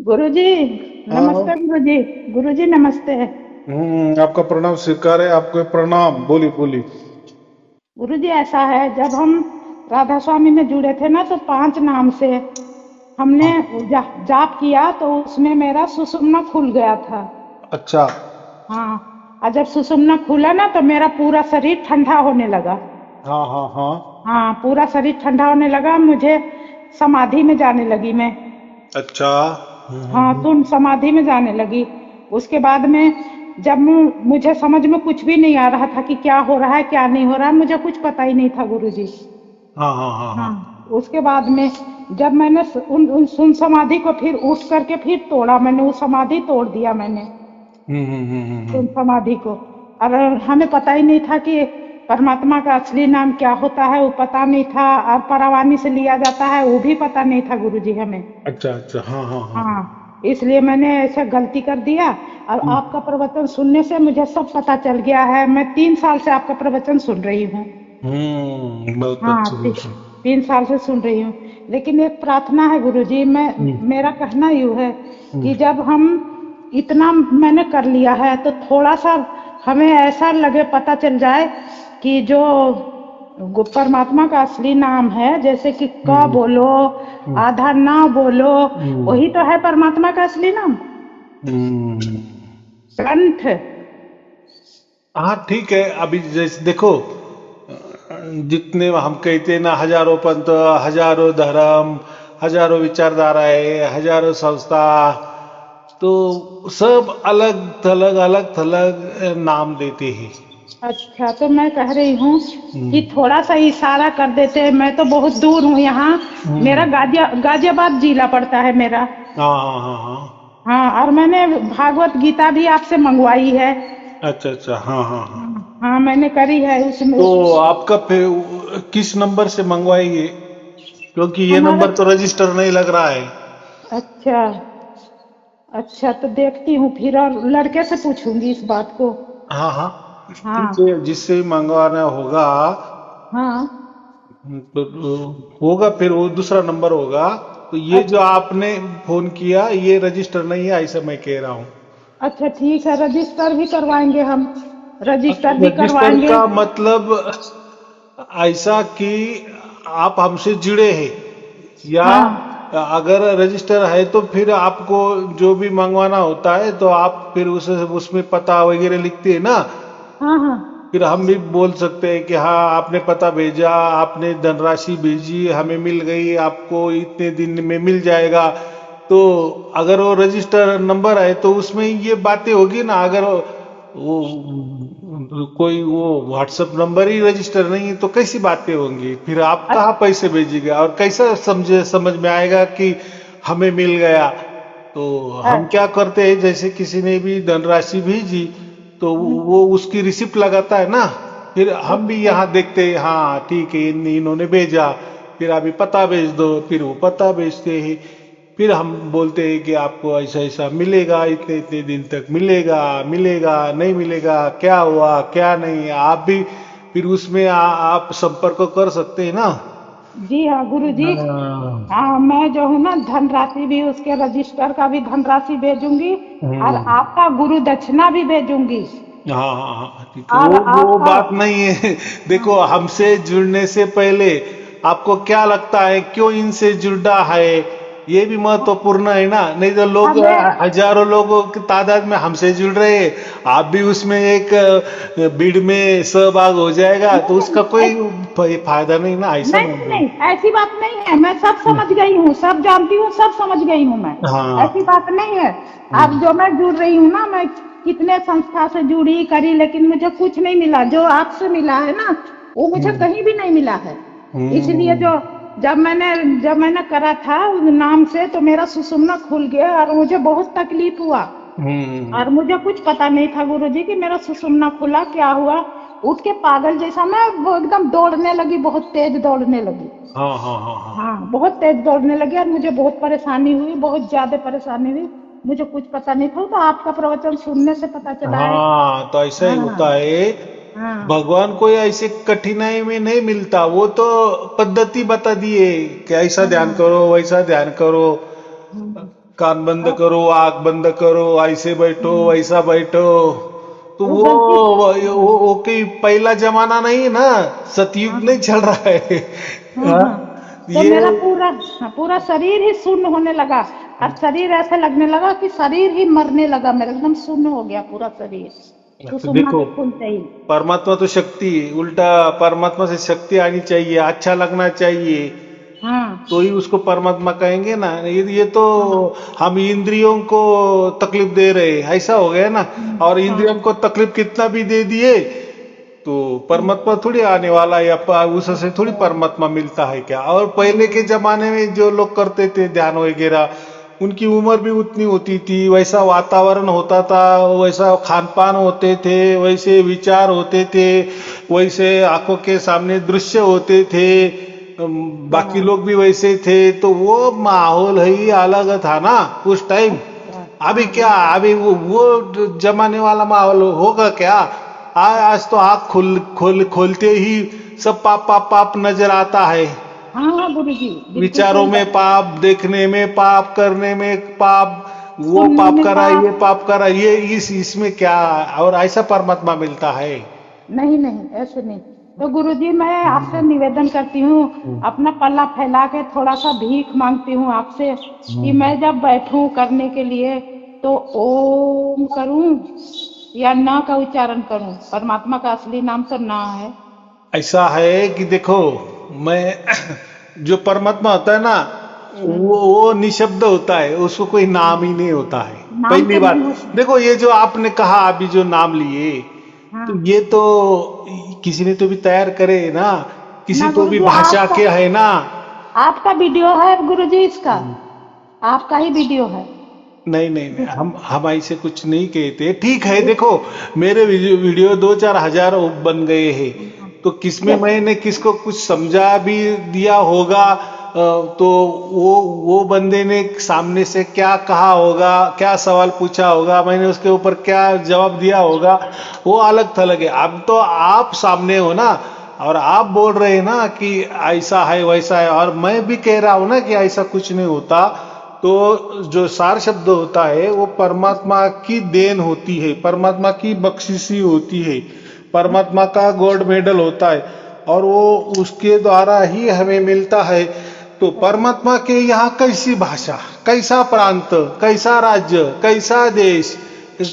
गुरुजी। हाँ। नमस्ते गुरुजी। गुरुजी नमस्ते। आपका प्रणाम स्वीकार है, आपको प्रणाम। बोली बोली। गुरुजी ऐसा है, जब हम राधा स्वामी में जुड़े थे ना, तो 5 नाम से हमने हाँ। जाप किया, तो उसमें मेरा सुषुम्ना खुल गया था। अच्छा। हाँ, और जब सुषुम्ना खुला ना, तो मेरा पूरा शरीर ठंडा होने लगा। हाँ हाँ हाँ। हाँ, पूरा शरीर ठंडा होने लगा, मुझे समाधि में जाने लगी मैं। अच्छा। हाँ, तुम समाधि में जाने लगी। उसके बाद में जब मुझे समझ में कुछ भी नहीं आ रहा था कि क्या हो रहा है क्या नहीं हो रहा है, मुझे कुछ पता ही नहीं था गुरुजी। हाँ हाँ हाँ हाँ। हाँ, उसके बाद में जब मैंने उन समाधि को फिर उठ करके फिर तोड़ा, मैंने वो समाधि तोड़ दिया मैंने, उन समाधि को। और हमें पता ही नहीं था कि परमात्मा का असली नाम क्या होता है, वो पता नहीं था। और परवानी से लिया जाता है, वो भी पता नहीं था गुरुजी हमें। अच्छा अच्छा। हाँ हाँ हाँ। हाँ, इसलिए मैंने ऐसा गलती कर दिया। और हम्म। आपका प्रवचन सुनने से मुझे सब पता चल गया है। मैं 3 साल से आपका प्रवचन सुन रही हूँ। बहुत हाँ, अच्छी बात है। 3 साल से सुन रही हूँ। लेकिन एक प्रार्थना है गुरुजी, हम्म मेरा कहना यूँ है हम्म कि जब हम इतना मैंने कर लिया है, तो थोड़ा सा हमें ऐसा लगे, पता चल जाए कि जो परमात्मा का असली नाम है, जैसे कि क हम्म बोलो, हम्म आधा ना बोलो, हम्म वही तो है परमात्मा का असली नाम। हम्म। कंठ। हाँ ठीक है। अभी जैसे देखो, जितने हम कहते हैं ना, हजारों पंथ, हजारों धर्म, हजारों विचारधाराएं, हजारों संस्था, तो सब अलग थलग नाम देते हैं। अच्छा, तो मैं कह रही हूँ कि हम्म थोड़ा सा इशारा कर देते। मैं तो बहुत दूर हूँ यहाँ। मेरा हम्म। गाजियाबाद जिला पड़ता है मेरा। हाँ हाँ हाँ हाँ। हाँ, और मैंने भागवत गीता भी आपसे मंगवाई है। अच्छा अच्छा। हाँ हाँ हाँ। हाँ, मैंने करी है उसमें। तो आपका किस नंबर से मंगवाएंगे? क्योंकि ये हमारा। नंबर तो रजिस्टर नहीं लग रहा है। अच्छा। अच्छा, तो देखती हूँ फिर, और लड़के से पूछूंगी इस बात को। हाँ हाँ। ठीक हाँ। है, जिससे मंगवाना होगा हाँ। तो होगा, फिर वो दूसरा नंबर होगा। तो ये जो अच्छा। आपने फोन किया, ये रजिस्टर नहीं है, ऐसा मैं कह रहा हूँ। अच्छा, ठीक है, रजिस्टर भी करवाएंगे हम। रजिस्टर भी रजिस्टर करवाएंगे। का मतलब ऐसा कि आप हमसे जुड़े हैं, या हाँ। अगर रजिस्टर है तो फिर आपको जो भी मंगवाना होता है तो आप फिर उसमें पता वगैरह लिखते हैं ना। हाँ। हाँ। फिर हम भी बोल सकते हैं कि हाँ, आपने पता भेजा, आपने धनराशि भेजी, हमें मिल गई, आपको इतने दिन में मिल जाएगा। तो अगर वो रजिस्टर नंबर है तो उसमें ये बातें होगी ना। अगर वो कोई वो व्हाट्सएप नंबर ही रजिस्टर नहीं है तो कैसी बातें होंगी? फिर आप कहाँ पैसे भेजिएगा और कैसा समझ में आएगा कि हमें मिल गया? तो हम अच्छा। क्या करते हैं, जैसे किसी ने भी धनराशि भेजी तो वो उसकी रिसिप्ट लगाता है ना। फिर हम भी अच्छा। यहाँ देखते हैं, हाँ ठीक है, इन्होंने भेजा, फिर अभी पता भेज दो, फिर वो पता भेजते हैं। फिर हम बोलते हैं कि आपको ऐसा ऐसा मिलेगा, इतने इतने दिन तक मिलेगा, मिलेगा नहीं मिलेगा, क्या हुआ क्या नहीं, आप भी फिर उसमें आप संपर्क कर सकते हैं ना। जी हाँ गुरु जी। हाँ। हाँ, मैं जो हूँ ना, धनराशि भी, उसके रजिस्टर का भी धनराशि भेजूंगी। और हम्म। आपका गुरु दक्षिणा भी भेजूंगी। हाँ हाँ हाँ ठीक है, और वो आपका। बात नहीं है। हाँ। देखो, हमसे जुड़ने से पहले आपको क्या लगता है, क्यों इनसे जुड़ा है, ये भी महत्वपूर्ण है ना। नहीं तो लोग हमें। हजारों लोगों की तादाद में हमसे जुड़ रहे हैं, आप भी उसमें एक भीड़ में सहभाग हो जाएगा तो नहीं उसका नहीं, कोई फायदा नहीं ना, ऐसा नहीं मैं नहीं बोल। नहीं, ऐसी बात नहीं है। मैं सब समझ गई हूँ, सब जानती हूँ, सब समझ गई हूँ मैं। हाँ। ऐसी बात नहीं है। अब हम्म जो मैं जुड़ रही हूँ ना, मैं कितने संस्था से जुड़ी करी, लेकिन मुझे कुछ नहीं मिला। जो आपसे मिला है ना, वो मुझे हम्म कहीं भी नहीं मिला है। इसलिए हम्म जो जब मैंने करा था उस नाम से, तो मेरा सुषुम्ना खुल गया और मुझे बहुत तकलीफ हुआ। हम्म। और मुझे कुछ पता नहीं था गुरुजी कि मेरा सुषुम्ना खुला, क्या हुआ। उठ के पागल जैसा मैं वो एकदम दौड़ने लगी, बहुत तेज दौड़ने लगी। हाँ हाँ हाँ हाँ। हाँ, बहुत तेज दौड़ने लगी, और मुझे बहुत परेशानी हुई, बहुत ज्यादा परेशानी हुई। मुझे कुछ पता नहीं था, तो आपका प्रवचन सुनने से पता चला है। हाँ, तो ऐसा ही हाँ। होता है। हाँ। भगवान कोई ऐसे कठिनाई में नहीं मिलता, वो तो पद्धति बता दिए कि ऐसा ध्यान हाँ। करो, वैसा ध्यान करो। हम्म। कान बंद करो, आंख बंद करो, ऐसे बैठो, वैसा बैठो। तो वो गलती वो कोई पहला जमाना नहीं है ना, सतयुग हाँ नहीं चल रहा है। हाँ हाँ, हाँ। तो ये मेरा पूरा शरीर ही शून्य होने लगा। और शरीर ऐसे लगने लगा कि शरीर ही मरने लगा, मेरा एकदम शून्य हो गया पूरा शरीर, तो सुषुम्ना देखो, के खुलते ही। परमात्मा तो शक्ति है, उल्टा परमात्मा से शक्ति आनी चाहिए, अच्छा लगना चाहिए, हाँ तो ही उसको परमात्मा कहेंगे ना। ये तो हाँ हम इंद्रियों को तकलीफ दे रहे हैं, ऐसा हो गया ना। और इंद्रियों हाँ को तकलीफ कितना भी दे दिए तो परमात्मा थोड़ी आने वाला है, या उससे थोड़ी परमात्मा मिलता है क्या। और पहले के जमाने में जो लोग करते थे ध्यान वगैरह, उनकी उम्र भी उतनी होती थी, वैसा वातावरण होता था, वैसा खान पान होते थे, वैसे विचार होते थे, वैसे आंखों के सामने दृश्य होते थे, बाकी हाँ। लोग भी वैसे थे, तो वो माहौल ही अलग था ना उस टाइम। अच्छा अभी हाँ क्या, अभी वो जमाने वाला माहौल होगा क्या। आज तो आँख खोलते ही सब पाप पाप पाप नजर आता है। हाँ हाँ गुरु जी, बिल्कुल विचारों सही में बात। पाप, देखने में पाप, करने में पाप, वो सुनने पाप में करा, ये पाप। पाप करा, ये इसमें क्या। और ऐसा परमात्मा मिलता है। नहीं नहीं, ऐसे नहीं। तो गुरु जी, मैं आपसे निवेदन करती हूँ, अपना पल्ला फैला के थोड़ा सा भीख मांगती हूँ आपसे, कि मैं जब बैठूं करने के लिए तो ओम करूं या ना का उच्चारण करूं। परमात्मा का असली नाम तो ना है। ऐसा है कि देखो, मैं जो परमात्मा होता है ना, वो निशब्द होता है, उसको कोई नाम ही नहीं होता है। नाम पहली तो नहीं बात होता। देखो, ये जो आपने कहा अभी जो नाम लिए, तो हाँ ये तो किसी ने तो भी तैयार करे ना, किसी ना तो गुरु भी जी, भाषा आपका के है ना। आपका वीडियो है गुरु जी, इसका आपका ही वीडियो है। नहीं नहीं नहीं, हम ऐसे कुछ नहीं कहते। ठीक है, देखो मेरे वीडियो 2-4 हजार बन गए हैं, तो किसमें जब मैंने किसको कुछ समझा भी दिया होगा, तो वो बंदे ने सामने से क्या कहा होगा, क्या सवाल पूछा होगा, मैंने उसके ऊपर क्या जवाब दिया होगा, वो अलग थलग है। अब तो आप सामने हो ना, और आप बोल रहे हैं ना कि ऐसा है वैसा है, और मैं भी कह रहा हूं ना कि ऐसा कुछ नहीं होता। तो जो सार शब्द होता है वो परमात्मा की देन होती है, परमात्मा की बख्शिशी होती है, परमात्मा का गोल्ड मेडल होता है, और वो उसके द्वारा ही हमें मिलता है। तो परमात्मा के यहाँ कैसी भाषा, कैसा प्रांत, कैसा राज्य, कैसा देश,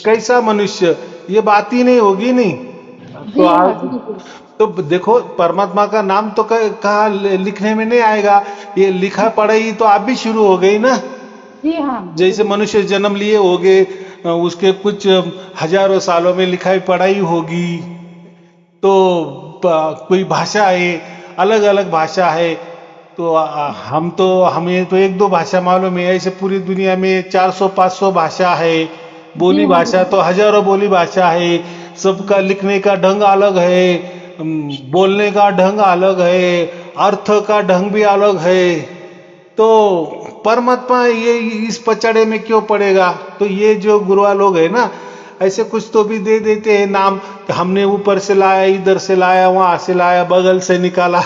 कैसा मनुष्य, ये बात ही नहीं होगी नहीं। तो जी हाँ आज बिल्कुल। तो देखो, परमात्मा का नाम तो कहाँ लिखने में नहीं आएगा, ये लिखा पढ़ाई तो आप भी शुरू हो गई ना। जी हाँ जैसे बिल्कुल। मनुष्य जन्म लिए होगे, उसके कुछ हजारों सालों में लिखाई पढ़ाई होगी, तो कोई भाषा है, अलग अलग भाषा है। तो हमें तो 1-2 भाषा मालूम है, ऐसे पूरी दुनिया में 400-500 भाषा है। जी बोली हाँ भाषा गुरु तो जी। हजारों बोली भाषा है। सबका लिखने का ढंग अलग है, बोलने का ढंग अलग है, अर्थ का ढंग भी अलग है। तो परमात्मा ये इस पचड़े में क्यों पड़ेगा। तो ये जो गुरुआ लोग है ना, ऐसे कुछ तो भी दे देते हैं नाम कि हमने ऊपर से लाया, इधर से लाया, वहां से लाया, बगल से निकाला।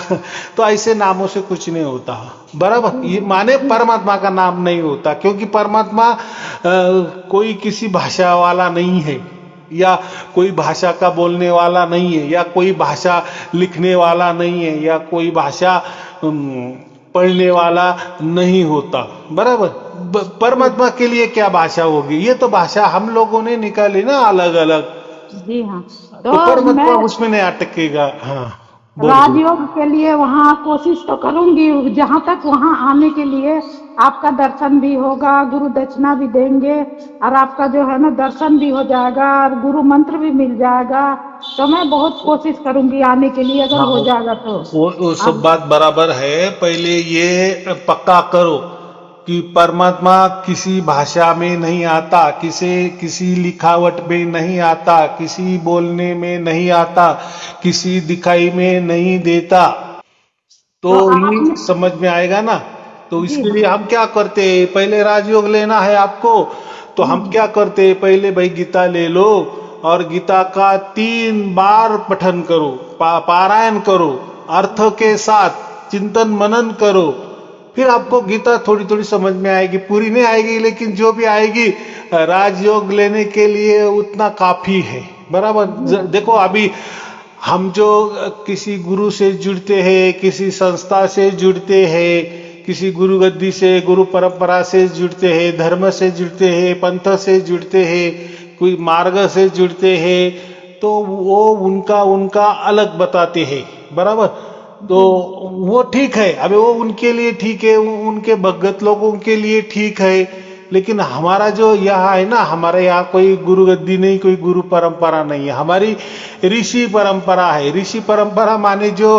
तो ऐसे नामों से कुछ नहीं होता, बराबर। जी ये हाँ माने जी हाँ। परमात्मा का नाम नहीं होता, क्योंकि परमात्मा कोई किसी भाषा वाला नहीं है, या कोई भाषा का बोलने वाला नहीं है, या कोई भाषा लिखने वाला नहीं है, या कोई भाषा पढ़ने वाला नहीं होता, बराबर। जी परमात्मा के लिए क्या भाषा होगी, ये तो भाषा हम लोगों ने निकाली ना अलग अलग। जी हाँ। तो तो परमात्मा मैं उसमें नहीं अटकेगा। हाँ, बोलिए। राजयोग के लिए वहाँ कोशिश तो करूंगी, जहाँ तक वहाँ आने के लिए आपका दर्शन भी होगा, गुरु दक्षिणा भी देंगे, और आपका जो है ना दर्शन भी हो जाएगा, और गुरु मंत्र भी मिल जाएगा। तो मैं बहुत कोशिश करूंगी आने के लिए, अगर हाँ, हो जाएगा तो। वो सब अब बात बराबर है। पहले ये पक्का करो कि परमात्मा किसी भाषा में नहीं आता, किसी लिखावट में नहीं आता, किसी बोलने में नहीं आता, किसी दिखाई में नहीं देता, तो तो ही आपने समझ में आएगा ना। तो जी इसके हाँ। लिए हम क्या करते हैं, पहले राजयोग लेना है आपको, तो हम क्या करते हैं, पहले भाई गीता ले लो, और गीता का 3 बार पठन करो, पारायण करो, अर्थ के साथ चिंतन मनन करो, फिर आपको गीता थोड़ी थोड़ी समझ में आएगी, पूरी नहीं आएगी लेकिन जो भी आएगी राजयोग लेने के लिए उतना काफी है। बराबर। देखो अभी हम जो किसी गुरु से जुड़ते हैं, किसी संस्था से जुड़ते हैं, किसी गुरु गद्दी से, गुरु परंपरा से जुड़ते हैं, धर्म से जुड़ते हैं, पंथ से जुड़ते हैं, कोई मार्ग से जुड़ते हैं, तो वो उनका उनका अलग बताते हैं। बराबर। तो वो ठीक है, अभी वो उनके लिए ठीक है, उनके भगत लोगों के लिए ठीक है, लेकिन हमारा जो यहाँ है ना, हमारे यहाँ कोई गुरु गद्दी नहीं, कोई गुरु परंपरा नहीं है, हमारी ऋषि परंपरा है। ऋषि परंपरा माने जो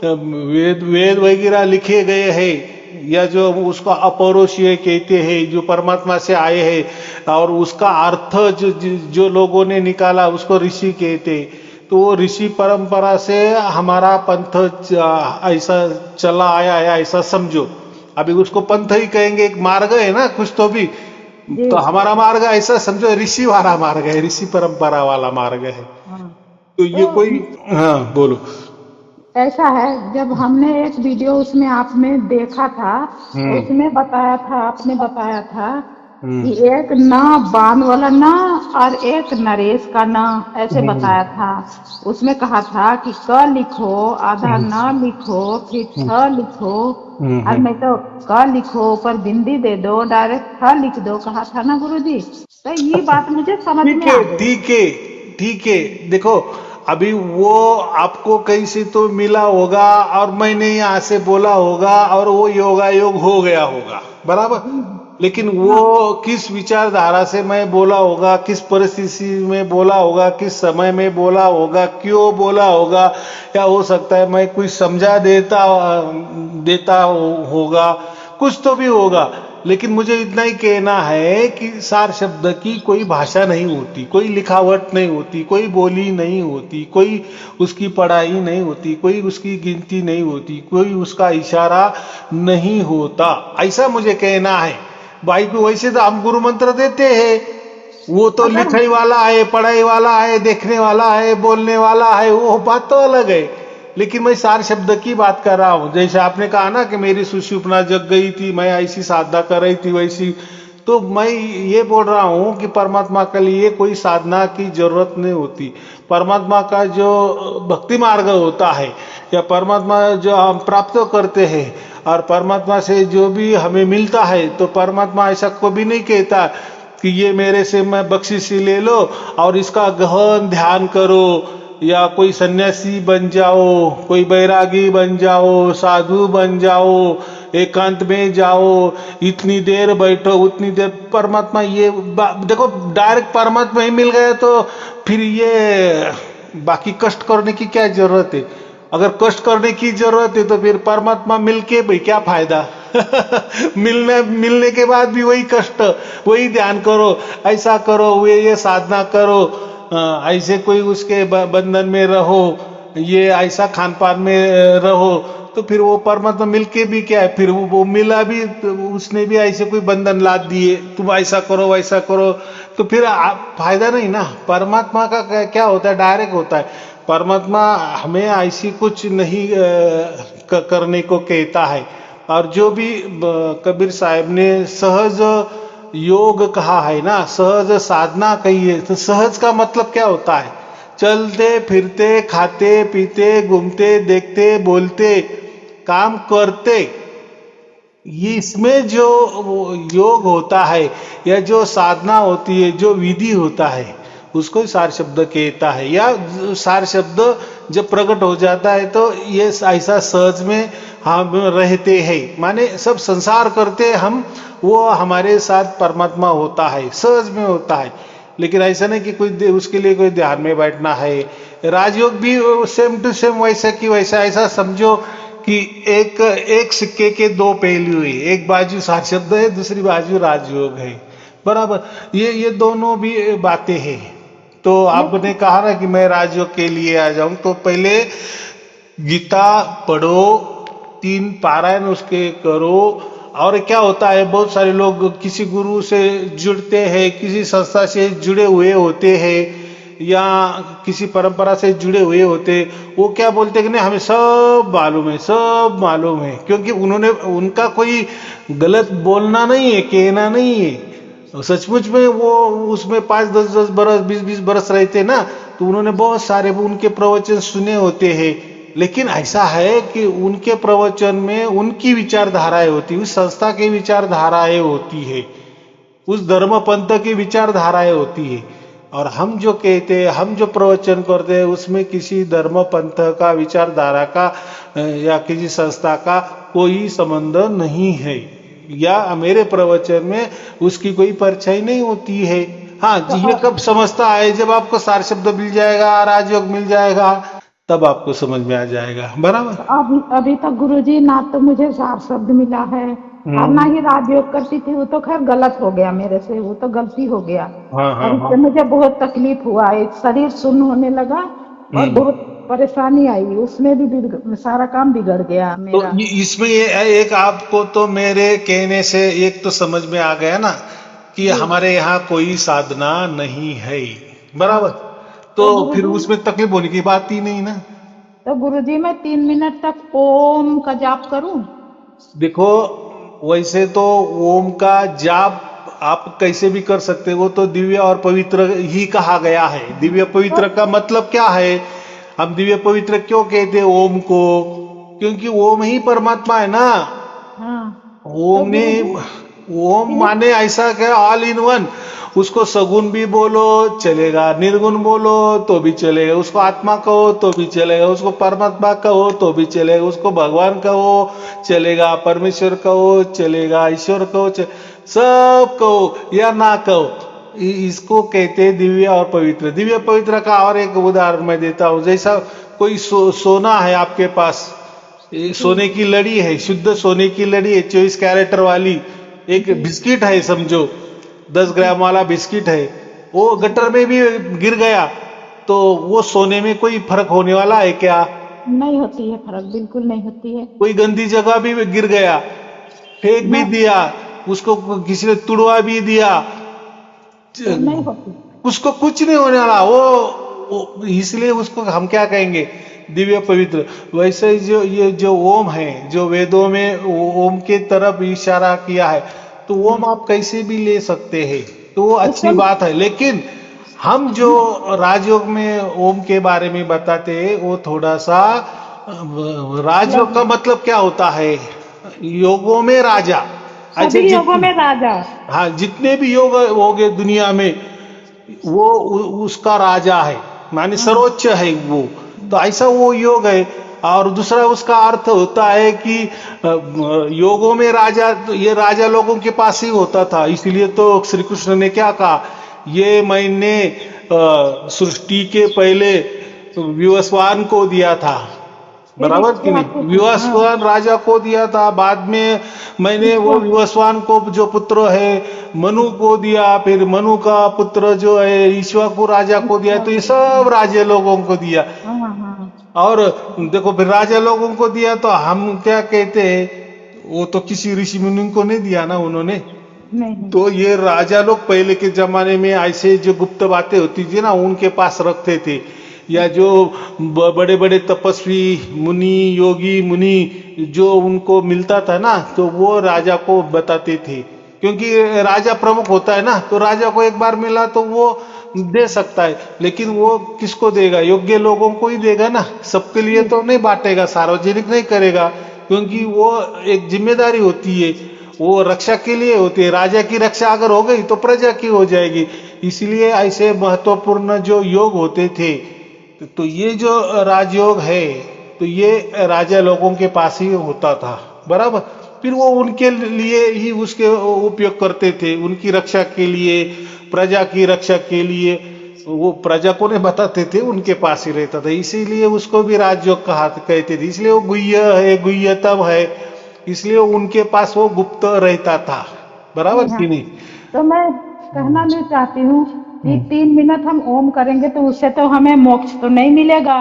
वेद वगैरह लिखे गए हैं, या जो उसका अपौरुषीय कहते हैं, जो परमात्मा से आए हैं और उसका अर्थ जो लोगों ने निकाला उसको ऋषि कहते हैं। तो वो ऋषि परंपरा से हमारा पंथ ऐसा चला आया है, ऐसा समझो। अभी उसको पंथ ही कहेंगे, एक मार्ग है ना कुछ तो भी, तो हमारा मार्ग ऐसा समझो ऋषि वाला मार्ग है, ऋषि परंपरा वाला मार्ग है। तो ये कोई, हाँ बोलो। ऐसा है, जब हमने एक वीडियो उसमें आपने देखा था, उसमें बताया था, आपने बताया था कि एक ना बांध वाला ना और एक नरेश का ना, ऐसे बताया था। उसमें कहा था कि क लिखो, आधा ना लिखो, फिर ठ लिखो, और नहीं तो क लिखो ऊपर बिंदी दे दो, डायरेक्ट ठ लिख दो, कहा था ना गुरुजी। तो ये बात मुझे समझ में आ गई। ठीक है, ठीक है। देखो अभी वो आपको कहीं से तो मिला होगा और मैंने यहाँ से बोला होगा और वो योगा योग हो गया होगा। बराबर। लेकिन वो किस विचारधारा से मैं बोला होगा, किस परिस्थिति में बोला होगा, किस समय में बोला होगा, क्यों बोला होगा, या हो सकता है मैं कुछ समझा देता होगा, कुछ तो भी होगा। लेकिन मुझे इतना ही कहना है कि सार शब्द की कोई भाषा नहीं होती, कोई लिखावट नहीं होती, कोई बोली नहीं होती, कोई उसकी पढ़ाई नहीं होती, कोई उसकी गिनती नहीं होती, कोई उसका इशारा नहीं होता, ऐसा मुझे कहना है। भाई को वैसे तो हम गुरु मंत्र देते हैं, वो तो लिखाई वाला है, पढ़ाई वाला है, देखने वाला है, बोलने वाला है, वो बात तो अलग है। लेकिन मैं सार शब्द की बात कर रहा हूं। जैसे आपने कहा ना कि मेरी सुषुप्ना जग गई थी, मैं ऐसी साधना कर रही थी वैसी, तो मैं ये बोल रहा हूं कि परमात्मा के लिए कोई साधना की जरूरत नहीं होती। परमात्मा का जो भक्ति मार्ग होता है, या परमात्मा जो हम प्राप्त करते हैं, और परमात्मा से जो भी हमें मिलता है, तो परमात्मा ऐसा कभी नहीं कहता कि ये मेरे से मैं बख्शिशी ले लो और इसका गहन ध्यान करो, या कोई सन्यासी बन जाओ, कोई बैरागी बन जाओ, साधु बन जाओ, एकांत में जाओ, इतनी देर बैठो, उतनी देर। परमात्मा ये देखो, डायरेक्ट परमात्मा ही मिल गया तो फिर ये बाकी कष्ट करने की क्या जरूरत है? अगर कष्ट करने की जरूरत है तो फिर परमात्मा मिलके भाई क्या फायदा? मिलने के बाद भी वही कष्ट, वही ध्यान करो, ऐसा करो, ये साधना करो, ऐसे कोई उसके बंधन में रहो, ये ऐसा खान पान में रहो, तो फिर वो परमात्मा मिलके भी क्या है? फिर वो मिला भी तो उसने भी ऐसे कोई बंधन लाद दिए, तुम ऐसा करो वैसा करो, तो फिर फायदा नहीं ना। परमात्मा का क्या होता है? डायरेक्ट होता है। परमात्मा हमें ऐसी कुछ नहीं करने को कहता है। और जो भी कबीर साहब ने सहज योग कहा है ना, सहज साधना कही है, तो सहज का मतलब क्या होता है? चलते फिरते, खाते पीते, घूमते, देखते, बोलते, काम करते, ये इसमें जो योग होता है या जो साधना होती है, जो विधि होता है, उसको सार शब्द कहता है। या सार शब्द जब प्रकट हो जाता है तो ये ऐसा सहज में हम रहते हैं, माने सब संसार करते हम, वो हमारे साथ परमात्मा होता है, सहज में होता है। लेकिन ऐसा नहीं कि कोई उसके लिए कोई ध्यान में बैठना है। राजयोग भी सेम टू सेम वैसा की वैसा, ऐसा समझो कि एक सिक्के के दो पहलू है, एक बाजू सार शब्द है, दूसरी बाजू राजयोग है। बराबर। ये दोनों भी बातें हैं। तो आपने कहा ना कि मैं राजयोग के लिए आ जाऊं, तो पहले गीता पढ़ो, 3 पारायण उसके करो। और क्या होता है, बहुत सारे लोग किसी गुरु से जुड़ते हैं, किसी संस्था से जुड़े हुए होते हैं, या किसी परंपरा से जुड़े हुए होते, वो क्या बोलते कि नहीं हमें सब मालूम है, सब मालूम है, क्योंकि उन्होंने उनका कोई गलत बोलना नहीं है, कहना नहीं है। सचमुच में वो उसमें 5-10 बरस 20-20 बरस रहते ना, तो उन्होंने बहुत सारे उनके प्रवचन सुने होते हैं। लेकिन ऐसा है कि उनके प्रवचन में उनकी विचारधाराएं होती, उस संस्था की विचारधाराएं होती है, उस धर्म पंथ की विचारधाराएं होती है। और हम जो कहते हैं, हम जो प्रवचन करते हैं, उसमें किसी धर्म पंथ का, विचारधारा का या किसी संस्था का कोई संबंध नहीं है, या मेरे प्रवचन में उसकी कोई परछाई नहीं होती है। हाँ जी, ये कब समझता है, जब आपको सार शब्द मिल जाएगा, राजयोग मिल जाएगा, तब आपको समझ में आ जाएगा। बराबर। अभी तक गुरुजी ना तो मुझे सार शब्द मिला है और ना ही राजयोग करती थी। वो तो खैर गलत हो गया मेरे से, वो तो गलती हो गया। हाँ, और इससे मुझे बहुत तकलीफ हुआ, एक शरीर सुन्न होने लगा और बहुत परेशानी आई, उसमें भी सारा काम बिगड़ गया मेरा। तो इसमें एक आपको तो मेरे कहने से एक तो समझ में आ गया ना कि हमारे यहाँ कोई साधना नहीं है। बराबर। तो फिर उसमें तकलीफ होने की बात ही नहीं ना। तो गुरुजी मैं 3 मिनट तक ओम का जाप करूं? देखो, वैसे तो ओम का जाप आप कैसे भी कर सकते हो, वो तो दिव्य और पवित्र ही कहा गया है। दिव्य पवित्र का मतलब क्या है? हम दिव्य पवित्र क्यों कहते हैं ओम को? क्योंकि ओम ही परमात्मा है ना। हाँ। ओम ने, ओम माने ऐसा क्या, ऑल इन वन। उसको सगुण भी बोलो चलेगा, निर्गुण बोलो तो भी चलेगा, उसको आत्मा कहो तो भी चलेगा, उसको परमात्मा कहो तो भी चलेगा, उसको भगवान कहो चलेगा, परमेश्वर कहो चलेगा, ईश्वर कहो सब कहो या ना कहो, इसको कहते हैं दिव्य और पवित्र। दिव्य पवित्र का और एक उदाहरण मैं देता हूं। जैसा कोई सोना है आपके पास, सोने की लड़ी है, शुद्ध सोने की लड़ी है, 24 कैरेट वाली। एक बिस्किट है, समझो 10 ग्राम वाला बिस्किट है, वो गटर में भी गिर गया तो वो सोने में कोई फर्क होने वाला है क्या? नहीं होती है फर्क, बिल्कुल नहीं होती है। कोई गंदी जगह भी गिर गया, फेंक भी दिया, उसको किसी ने तुड़वा भी दिया, नहीं होती, उसको कुछ नहीं होने वाला वो। इसलिए उसको हम क्या कहेंगे? दिव्य पवित्र। वैसे ही ये जो ओम है, जो वेदों में ओम के तरफ इशारा किया है, तो ओम आप कैसे भी ले सकते हैं, तो वो अच्छी बात है। लेकिन हम जो राजयोग में ओम के बारे में बताते हैं, वो थोड़ा सा, राजयोग का मतलब क्या होता है? योगों में राजा। सभी योगों में राजा। हाँ, जितने भी योग हो गए दुनिया में, वो उसका राजा है, माने सर्वोच्च है वो। तो ऐसा वो योग है। और दूसरा उसका अर्थ होता है कि योगों में राजा, तो ये राजा लोगों के पास ही होता था। इसलिए तो श्री कृष्ण ने क्या कहा, ये मैंने सृष्टि के पहले विवस्वान को दिया था। बराबर कि नहीं? विवस्वान राजा को दिया था, बाद में मैंने वो विवस्वान को जो पुत्र है मनु को दिया, फिर मनु का पुत्र जो है ईश्वाकु राजा को दिया। तो ये सब राजा लोगों को दिया। और देखो, फिर राजा लोगों को दिया तो हम क्या कहते हैं, वो तो किसी ऋषि मुनि को नहीं दिया ना उन्होंने। नहीं। तो ये राजा लोग पहले के जमाने में ऐसे जो गुप्त बातें होती थी ना, उनके पास रखते थे, या जो बड़े बड़े तपस्वी मुनि, योगी मुनि जो उनको मिलता था ना, तो वो राजा को बताते थे। क्योंकि राजा प्रमुख होता है ना, तो राजा को एक बार मिला तो वो दे सकता है, लेकिन वो किसको देगा? योग्य लोगों को ही देगा ना, सबके लिए तो नहीं बांटेगा, सार्वजनिक नहीं करेगा, क्योंकि वो एक जिम्मेदारी होती है, वो रक्षा के लिए होती है। राजा की रक्षा अगर हो गई तो प्रजा की हो जाएगी। इसलिए ऐसे महत्वपूर्ण जो योग होते थे, तो ये जो राजयोग है, तो ये राजा लोगों के पास ही होता था। बराबर। फिर वो उनके लिए ही उसके उपयोग करते थे, उनकी रक्षा के लिए, प्रजा की रक्षा के लिए वो प्रजा को नहीं बताते थे, उनके पास ही रहता था। इसीलिए उसको भी राजयोग कहते थे। इसलिए वो गुह्य है, गुह्यतम है, इसलिए उनके पास वो गुप्त रहता था। बराबर कि नहीं? तो मैं कहना नहीं चाहती हूँ कि 3 मिनट हम ओम करेंगे तो उससे तो हमें मोक्ष तो नहीं मिलेगा,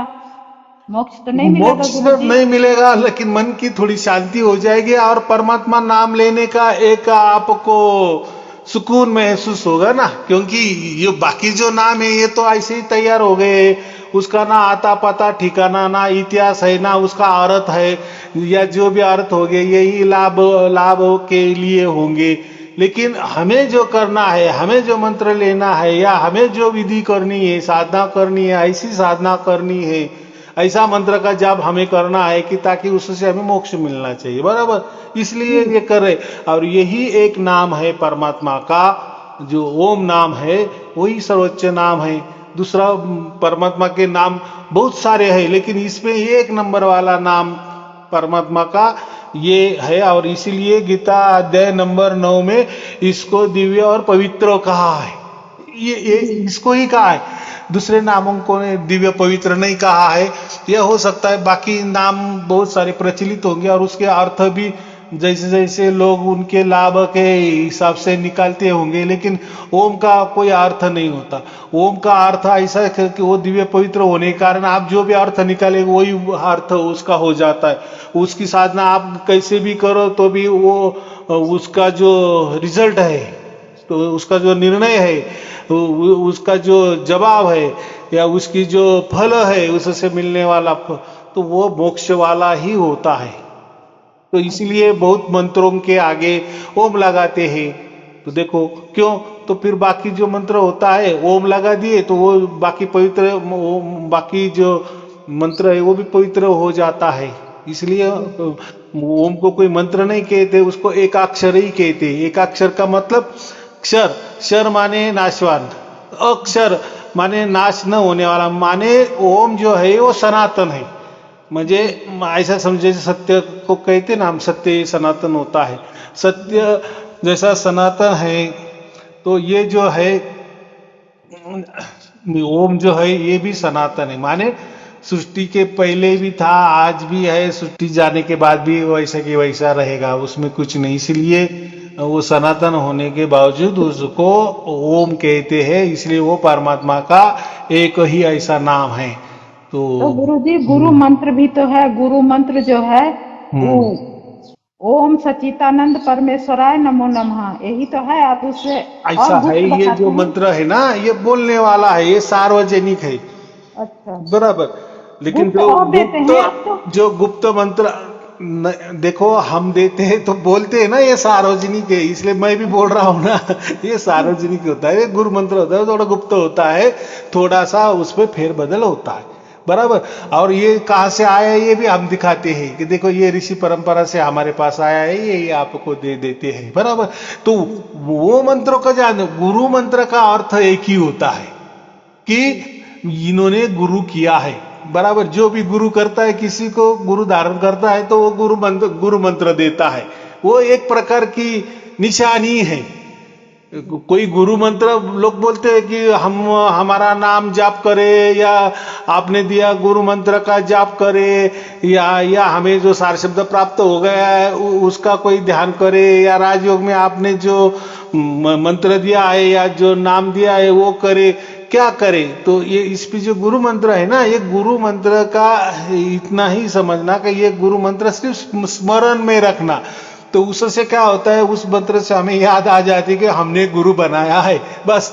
मोक्ष तो नहीं मिलेगा। मोक्ष तो नहीं मिलेगा, लेकिन मन की थोड़ी शांति हो जाएगी और परमात्मा नाम लेने का एक आपको सुकून महसूस होगा ना, क्योंकि ये बाकी जो नाम है ये तो ऐसे ही तैयार हो गए, उसका ना आता पता ठिकाना, ना इतिहास है, ना उसका अर्थ है, या जो भी अर्थ हो गए यही लाभ लाभ के लिए होंगे। लेकिन हमें जो करना है, हमें जो मंत्र लेना है, या हमें जो विधि करनी है, साधना करनी है, ऐसी साधना करनी है, ऐसा मंत्र का जाप हमें करना है कि ताकि उससे हमें मोक्ष मिलना चाहिए, बराबर। इसलिए ये कर रहे, और यही एक नाम है परमात्मा का, जो ओम नाम है वही सर्वोच्च नाम है। दूसरा परमात्मा के नाम बहुत सारे हैं, लेकिन इसमें एक नंबर वाला नाम परमात्मा का ये है, और इसीलिए गीता अध्याय नंबर 9 में इसको दिव्य और पवित्र कहा है। ये इसको ही कहा है, दूसरे नामों को दिव्य पवित्र नहीं कहा है। यह हो सकता है बाकी नाम बहुत सारे प्रचलित होंगे और उसके अर्थ भी जैसे जैसे लोग उनके लाभ के हिसाब से निकालते होंगे, लेकिन ओम का कोई अर्थ नहीं होता। ओम का अर्थ ऐसा है कि वो दिव्य पवित्र होने के कारण आप जो भी अर्थ निकाले वही अर्थ उसका हो जाता है। उसकी साधना आप कैसे भी करो तो भी वो उसका जो रिजल्ट है, तो उसका जो निर्णय है, उसका जो जवाब है, या उसकी जो फल है, उससे मिलने वाला फल, तो वो मोक्ष वाला ही होता है। तो इसीलिए बहुत मंत्रों के आगे ओम लगाते हैं। तो देखो क्यों, तो फिर बाकी जो मंत्र होता है ओम लगा दिए तो वो बाकी पवित्र, बाकी जो मंत्र है वो भी पवित्र हो जाता है। इसलिए ओम को कोई मंत्र नहीं कहते, उसको एकाक्षर ही कहते। एकाक्षर का मतलब क्षर, क्षर माने नाशवान, अक्षर माने नाश न होने वाला, माने ओम जो है वो सनातन है। मुझे ऐसा समझे, सत्य को कहते ना हम, सत्य सनातन होता है। सत्य जैसा सनातन है, तो ये जो है ओम जो है ये भी सनातन है, माने सृष्टि के पहले भी था, आज भी है, सृष्टि जाने के बाद भी वैसा कि वैसा रहेगा, उसमें कुछ नहीं। इसलिए वो सनातन होने के बावजूद उसको ओम कहते हैं, इसलिए वो परमात्मा का एक ही ऐसा नाम है। तो गुरुजी गुरु मंत्र भी तो है, गुरु मंत्र जो है वो ओम सचितानंद परमेश्वराय नमो नमः, यही तो है। आप उससे ऐसा है, ये जो मंत्र है ना ये बोलने वाला है, ये सार्वजनिक है। अच्छा, बराबर। लेकिन जो गुप्त मंत्र देखो हम देते हैं तो बोलते हैं ना ये सार्वजनिक है, इसलिए मैं भी बोल रहा हूं ना ये सार्वजनिक होता है। ये गुरु मंत्र होता है, थोड़ा गुप्त होता है, थोड़ा सा उसमें फेरबदल होता है, बराबर। और ये कहाँ से आया है ये भी हम दिखाते हैं कि देखो ये ऋषि परंपरा से हमारे पास आया है, ये आपको दे देते हैं, बराबर। तो वो मंत्रों का जान, गुरु मंत्र का अर्थ एक ही होता है कि इन्होंने गुरु किया है, बराबर। जो भी गुरु करता है, किसी को गुरु धारण करता है तो वो गुरु मंत्र देता है, वो एक प्रकार की निशानी है। कोई गुरु मंत्र लोग बोलते हैं कि हम हमारा नाम जाप करे, या आपने दिया गुरु मंत्र का जाप करे, या हमें जो सार शब्द प्राप्त हो गया है उसका कोई ध्यान करे, या राजयोग में आपने जो मंत्र दिया है या जो नाम दिया है वो करे, क्या करे। तो ये इस पे जो गुरु मंत्र है ना, ये गुरु मंत्र का इतना ही समझना कि ये गुरु मंत्र सिर्फ स्मरण में रखना, तो उससे क्या होता है, उस मंत्र से हमें याद आ जाती है कि हमने गुरु बनाया है, बस।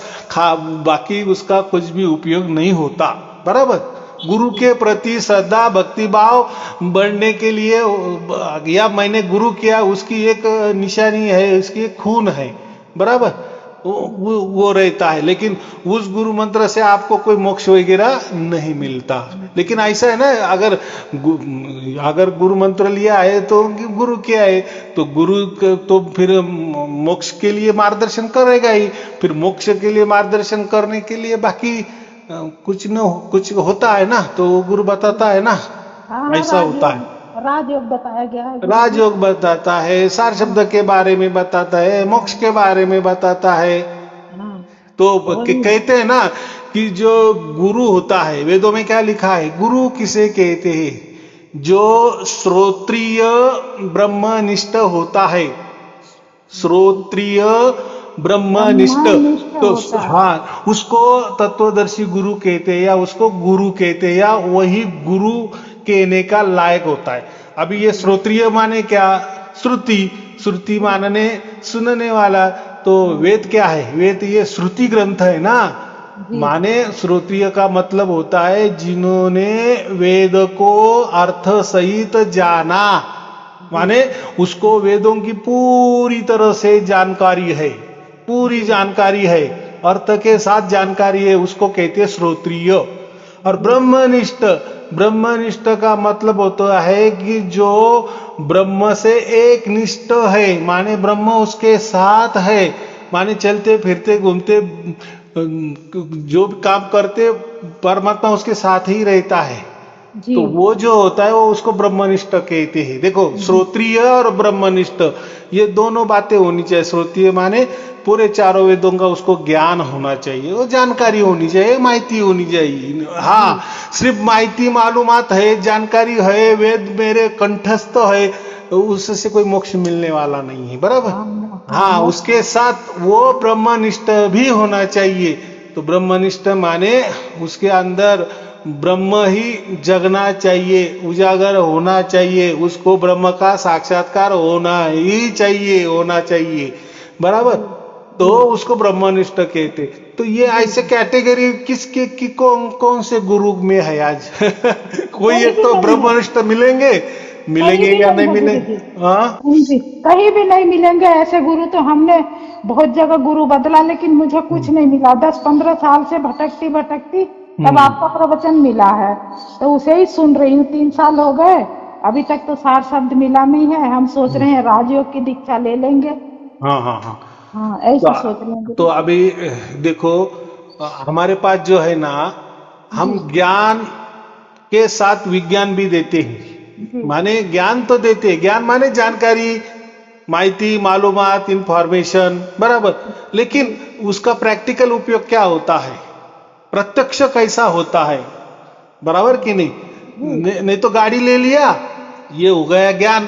बाकी उसका कुछ भी उपयोग नहीं होता, बराबर। गुरु के प्रति श्रद्धा भक्ति भाव बढ़ने के लिए, या मैंने गुरु किया उसकी एक निशानी है, उसकी एक खून है, बराबर, वो रहता है। लेकिन उस गुरु मंत्र से आपको कोई मोक्ष वगैरह नहीं मिलता। लेकिन ऐसा है ना, अगर गुरु मंत्र लिया है तो गुरु किया है, तो गुरु तो फिर मोक्ष के लिए मार्गदर्शन करेगा ही। फिर मोक्ष के लिए मार्गदर्शन करने के लिए बाकी कुछ होता है ना, तो गुरु बताता है ना, ऐसा होता है। राजयोग बताया गया है, राजयोग बताता है, सार शब्द के बारे में बताता है, मोक्ष के बारे में बताता है। तो कहते हैं ना कि जो गुरु होता है, वेदों में क्या लिखा है, गुरु किसे कहते हैं, जो श्रोत्रिय ब्रह्मनिष्ठ होता है, श्रोत्रिय ब्रह्मनिष्ठ, तो हाँ उसको तत्वदर्शी गुरु कहते हैं, या उसको गुरु कहते हैं, या वही गुरु कहने का लायक होता है। अभी ये श्रोत्रिय माने क्या, श्रुति, श्रुति मानने सुनने वाला, तो वेद क्या है? वेद ये श्रुति ग्रंथ है ना, माने श्रोत्रिय का मतलब होता है जिन्होंने वेद को अर्थ सहित जाना, माने उसको वेदों की पूरी तरह से जानकारी है, पूरी जानकारी है, अर्थ के साथ जानकारी है, उसको कहते हैं श्रोत्रिय। और ब्रह्मनिष्ठ, ब्रह्मनिष्ठ का मतलब होता है कि जो ब्रह्म से एक निष्ठ है, माने ब्रह्म उसके साथ है, माने चलते फिरते घूमते जो भी काम करते परमात्मा उसके साथ ही रहता है। तो वो जो होता है वो उसको ब्रह्मनिष्ठ कहते हैं। देखो श्रोत्रिय और ब्रह्मनिष्ठ ये दोनों बातें होनी चाहिए। श्रोत्रिय माने पूरे चारों वेदों का उसको ज्ञान होना चाहिए, वो जानकारी होनी चाहिए, माहिती होनी चाहिए। हाँ, सिर्फ माहिती मालूमात है, जानकारी है, वेद मेरे कंठस्थ है, उससे कोई मोक्ष मिलने वाला नहीं है, बराबर। हाँ, उसके साथ वो ब्रह्मनिष्ठ भी होना चाहिए। तो ब्रह्मनिष्ठ माने उसके अंदर ब्रह्म ही जगना चाहिए, उजागर होना चाहिए, उसको ब्रह्म का साक्षात्कार होना ही चाहिए, होना चाहिए, बराबर। तो उसको ब्रह्मनिष्ठ कहते। तो ये ऐसे कैटेगरी किसके की कौन से गुरु में है आज? कोई एक तो ब्रह्मनिष्ठ मिलेंगे या नहीं मिलेंगे? हाँ, कहीं भी नहीं मिलेंगे ऐसे गुरु। तो हमने बहुत जगह गुरु बदला, लेकिन मुझे कुछ नहीं मिला। 10-15 साल से भटकती भटकती तब आपका प्रवचन मिला है, तो उसे ही सुन रही हूँ। 3 साल हो गए, अभी तक तो सार शब्द मिला नहीं है। हम सोच रहे हैं राजयोग की दीक्षा ले लेंगे। हाँ हाँ हाँ, हाँ, ऐसा सोच रहे हैं। तो अभी देखो हमारे पास जो है ना, हम ज्ञान के साथ विज्ञान भी देते हैं। माने ज्ञान तो देते हैं, ज्ञान माने जानकारी, माहिती, मालूमात, इंफॉर्मेशन, बराबर। लेकिन उसका प्रैक्टिकल उपयोग क्या होता है, प्रत्यक्ष कैसा होता है, बराबर कि नहीं? नहीं तो गाड़ी ले लिया, ये हो गया ज्ञान,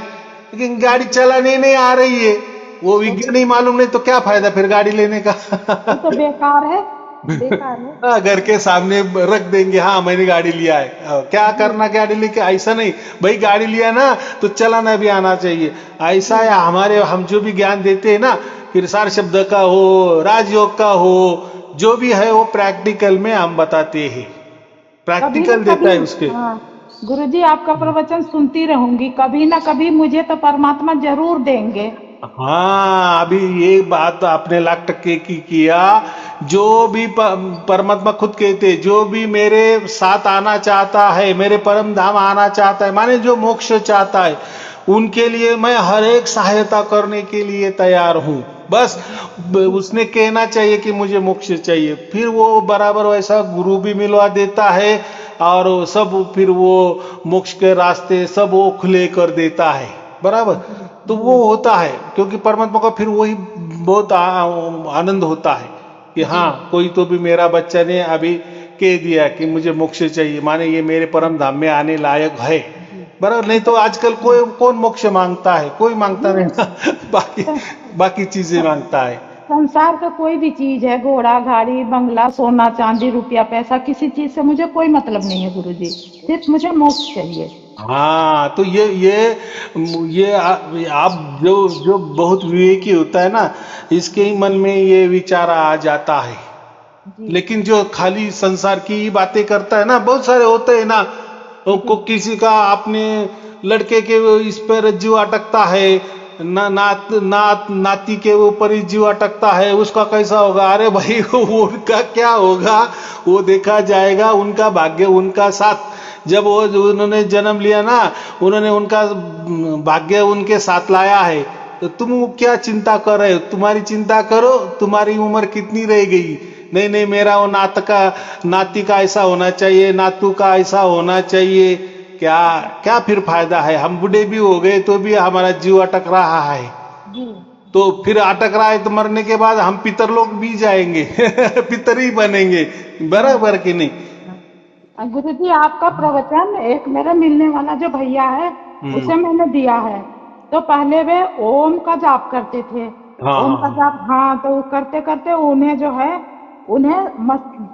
लेकिन गाड़ी चलाने नहीं आ रही है, वो विज्ञान ही मालूम नहीं, तो क्या फायदा फिर गाड़ी लेने का? तो बेकार है, बेकार है। घर के सामने रख देंगे, हाँ मैंने गाड़ी लिया है, क्या करना गाड़ी लेके? ऐसा नहीं भाई, गाड़ी लिया ना तो चलाना भी आना चाहिए। ऐसा है हमारे, हम जो भी ज्ञान देते हैं ना, फिर सार शब्द का हो, राजयोग का हो, जो भी है वो प्रैक्टिकल में हम बताते हैं, प्रैक्टिकल देता है उसके। गुरुजी आपका प्रवचन सुनती रहूंगी, कभी ना कभी मुझे तो परमात्मा जरूर देंगे। हाँ, अभी ये बात आपने लाख टक्के की किया। जो भी परमात्मा खुद कहते, जो भी मेरे साथ आना चाहता है, मेरे परम धाम आना चाहता है, माने जो मोक्ष चाहता है, उनके लिए मैं हर एक सहायता करने के लिए तैयार हूं। बस उसने कहना चाहिए कि मुझे मोक्ष चाहिए, फिर वो बराबर वैसा गुरु भी मिलवा देता है, और सब फिर वो मोक्ष के रास्ते सब वो खुले कर देता है, बराबर। तो वो होता है, क्योंकि परमात्मा को फिर वही बहुत आनंद होता है कि हाँ, कोई तो भी मेरा बच्चा ने अभी कह दिया कि मुझे मोक्ष चाहिए, माने ये मेरे परम धाम में आने लायक है, बराबर। नहीं तो आजकल कौन मोक्ष मांगता है? कोई मांगता नहीं। बाकी चीजें मांगता है। संसार का कोई भी चीज है, घोड़ा, गाड़ी, बंगला, सोना चांदी, रुपया, पैसा, किसी चीज से मुझे कोई मतलब नहीं है गुरुजी, सिर्फ मुझे मोक्ष चाहिए। हाँ, तो ये आप जो बहुत विवेकी होता है ना, इसके ही मन में ये विचार आ जाता है। लेकिन जो खाली संसार की ही बातें करता है ना, बहुत सारे होते हैं ना, तो किसी का अपने लड़के के इस पर जीव अटकता है, नाती के ऊपर ही जीव अटकता है, उसका कैसा होगा? अरे भाई, उनका क्या होगा वो देखा जाएगा, उनका भाग्य उनका साथ। जब वो उन्होंने जन्म लिया ना, उन्होंने उनका भाग्य उनके साथ लाया है, तो तुम क्या चिंता कर रहे हो? तुम्हारी चिंता करो, तुम्हारी उम्र कितनी रह गई? नहीं, मेरा वो नाती का ऐसा होना चाहिए, नातू का ऐसा होना चाहिए। क्या फिर फायदा है? हम बूढ़े भी हो गए तो भी हमारा जीव अटक रहा है। तो फिर अटक रहा है तो मरने के बाद हम पितर लोग भी जाएंगे। पितर ही बनेंगे, बराबर कि नहीं? गुरुजी आपका प्रवचन एक मेरे मिलने वाला जो भैया है उसे मैंने दिया है। तो पहले वे ओम का जाप करते थे। ओम का जाप, हाँ, तो करते करते उन्हें जो है, उन्हें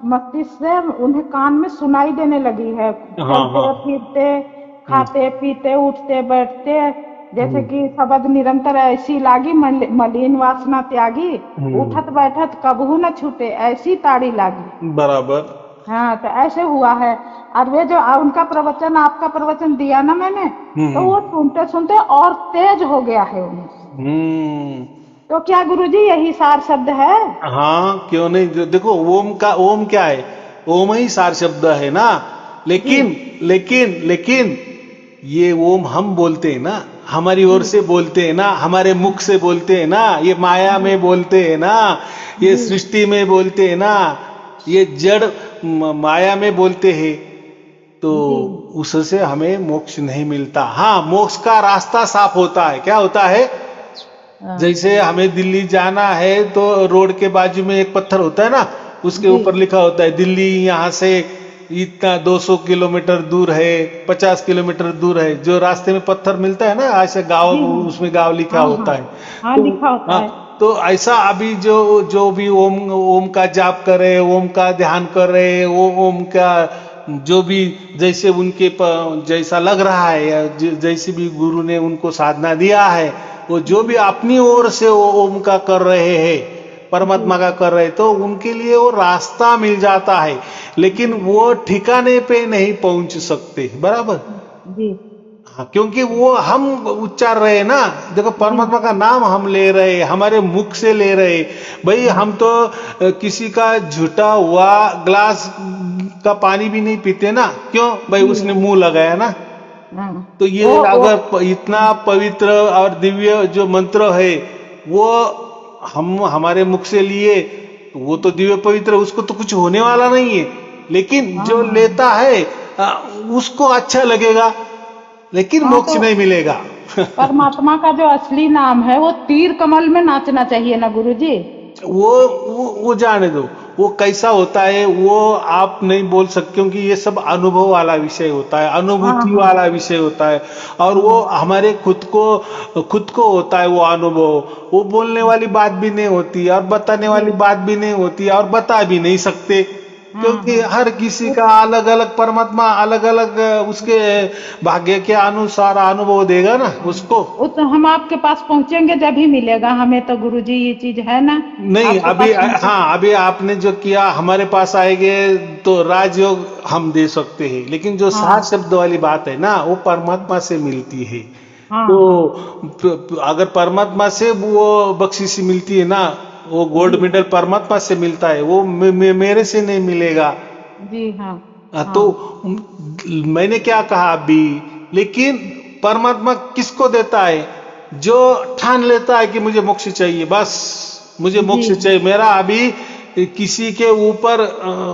मस्तिष्क से उन्हें कान में सुनाई देने लगी है। चलते फिरते, खाते पीते, उठते बैठते, जैसे कि शब्द निरंतर ऐसी लागी मलिन वासना त्यागी, उठत बैठत कबहू न छूटे ऐसी ताड़ी लागी। बराबर। हाँ, तो ऐसे हुआ है। और वे जो उनका प्रवचन, आपका प्रवचन दिया ना मैंने, तो वो सुनते सुनते और तेज हो गया है उनमें। तो क्या गुरुजी यही सार शब्द है? हाँ, क्यों नहीं। देखो, ओम क्या है? ओम ही सार शब्द है ना। लेकिन ये ओम हम बोलते हैं ना, हमारी ओर से बोलते हैं ना, हमारे मुख से बोलते हैं ना, ये माया में बोलते हैं ना, ये सृष्टि में बोलते हैं ना, ये जड़ माया में बोलते हैं, तो उससे हमें मोक्ष नहीं मिलता। हाँ, मोक्ष का रास्ता साफ होता है। क्या होता है? जैसे हमें दिल्ली जाना है तो रोड के बाजू में एक पत्थर होता है ना, उसके ऊपर लिखा होता है दिल्ली यहाँ से इतना 200 किलोमीटर दूर है, 50 किलोमीटर दूर है। जो रास्ते में पत्थर मिलता है ना, ऐसे गाँव, उसमें गाँव लिखा होता है। हाँ, लिखा होता है। तो ऐसा अभी जो भी ओम का जाप कर रहे, ओम का ध्यान कर रहे, ओम का जो भी जैसे उनके जैसा लग रहा है, या जैसे भी गुरु ने उनको साधना दिया है, वो जो भी अपनी ओर से ओम का कर रहे हैं, परमात्मा का कर रहे, तो उनके लिए वो रास्ता मिल जाता है। लेकिन वो ठिकाने पे नहीं पहुंच सकते। बराबर जी। हाँ, क्योंकि वो हम उच्चार रहे हैं ना। देखो, परमात्मा का नाम हम ले रहे, हमारे मुख से ले रहे। भाई, हम तो किसी का झूठा हुआ ग्लास का पानी भी नहीं पीते ना। क्यों? भाई, उसने मुंह लगाया ना। तो ये अगर इतना पवित्र और दिव्य जो मंत्र है, वो हम हमारे मुख से लिए, तो वो तो दिव्य पवित्र, उसको तो कुछ होने वाला नहीं है। लेकिन जो लेता है उसको अच्छा लगेगा, लेकिन मोक्ष नहीं मिलेगा। परमात्मा का जो असली नाम है वो तीर कमल में नाचना चाहिए ना गुरुजी। वो जाने दो, वो कैसा होता है वो आप नहीं बोल सकते, क्योंकि ये सब अनुभव वाला विषय होता है, अनुभूति वाला विषय होता है, और वो हमारे खुद को होता है वो अनुभव। वो बोलने वाली बात भी नहीं होती और बताने वाली बात भी नहीं होती, और बता भी नहीं सकते, क्योंकि हर किसी का अलग अलग परमात्मा अलग अलग उसके भाग्य के अनुसार अनुभव देगा ना उसको। वो तो हम आपके पास पहुंचेंगे जब ही मिलेगा हमें, तो गुरुजी ये चीज है ना। नहीं, अभी आपने जो किया, हमारे पास आएंगे तो राजयोग हम दे सकते हैं, लेकिन जो सात शब्द वाली बात है ना, वो परमात्मा से मिलती है। तो अगर परमात्मा से वो बख्शीशी मिलती है ना, वो गोल्ड मेडल परमात्मा से मिलता है, वो मेरे से नहीं मिलेगा। जी हाँ। तो मैंने क्या कहा अभी, लेकिन परमात्मा किसको देता है? जो ठान लेता है कि मुझे मोक्ष चाहिए, बस मुझे मोक्ष चाहिए। मेरा अभी किसी के ऊपर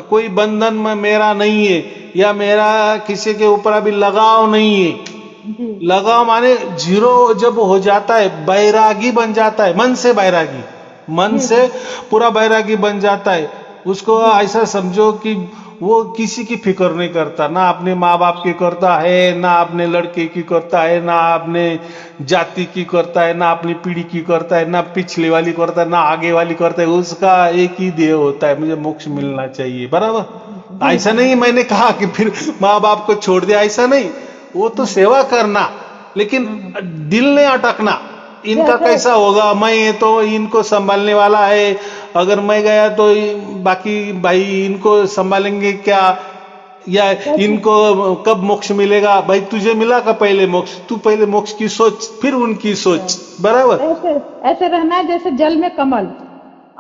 कोई बंधन में मेरा नहीं है, या मेरा किसी के ऊपर अभी लगाव नहीं है। लगाव माने जीरो जब हो जाता है, बैरागी बन जाता है, मन से बैरागी, मन से पूरा बैरागी बन जाता है। उसको ऐसा समझो कि वो किसी की फिक्र नहीं करता, ना अपने माँ बाप की करता है, ना अपने लड़के की करता है, ना अपने जाति की करता है, ना अपनी पीढ़ी की करता है, ना पिछले वाली करता है, ना आगे वाली करता है। उसका एक ही ध्येय होता है, मुझे मोक्ष मिलना चाहिए। बराबर। ऐसा नहीं मैंने कहा कि फिर माँ बाप को छोड़ दिया, ऐसा नहीं। वो तो सेवा करना, लेकिन दिल नहीं अटकना। इनका कैसा होगा, मैं तो इनको संभालने वाला है, अगर मैं गया तो बाकी भाई इनको संभालेंगे क्या, या इनको कब मोक्ष मिलेगा? भाई, तुझे मिला का पहले मोक्ष? तू पहले मोक्ष की सोच, फिर उनकी सोच। बराबर। ऐसे रहना है जैसे जल में कमल।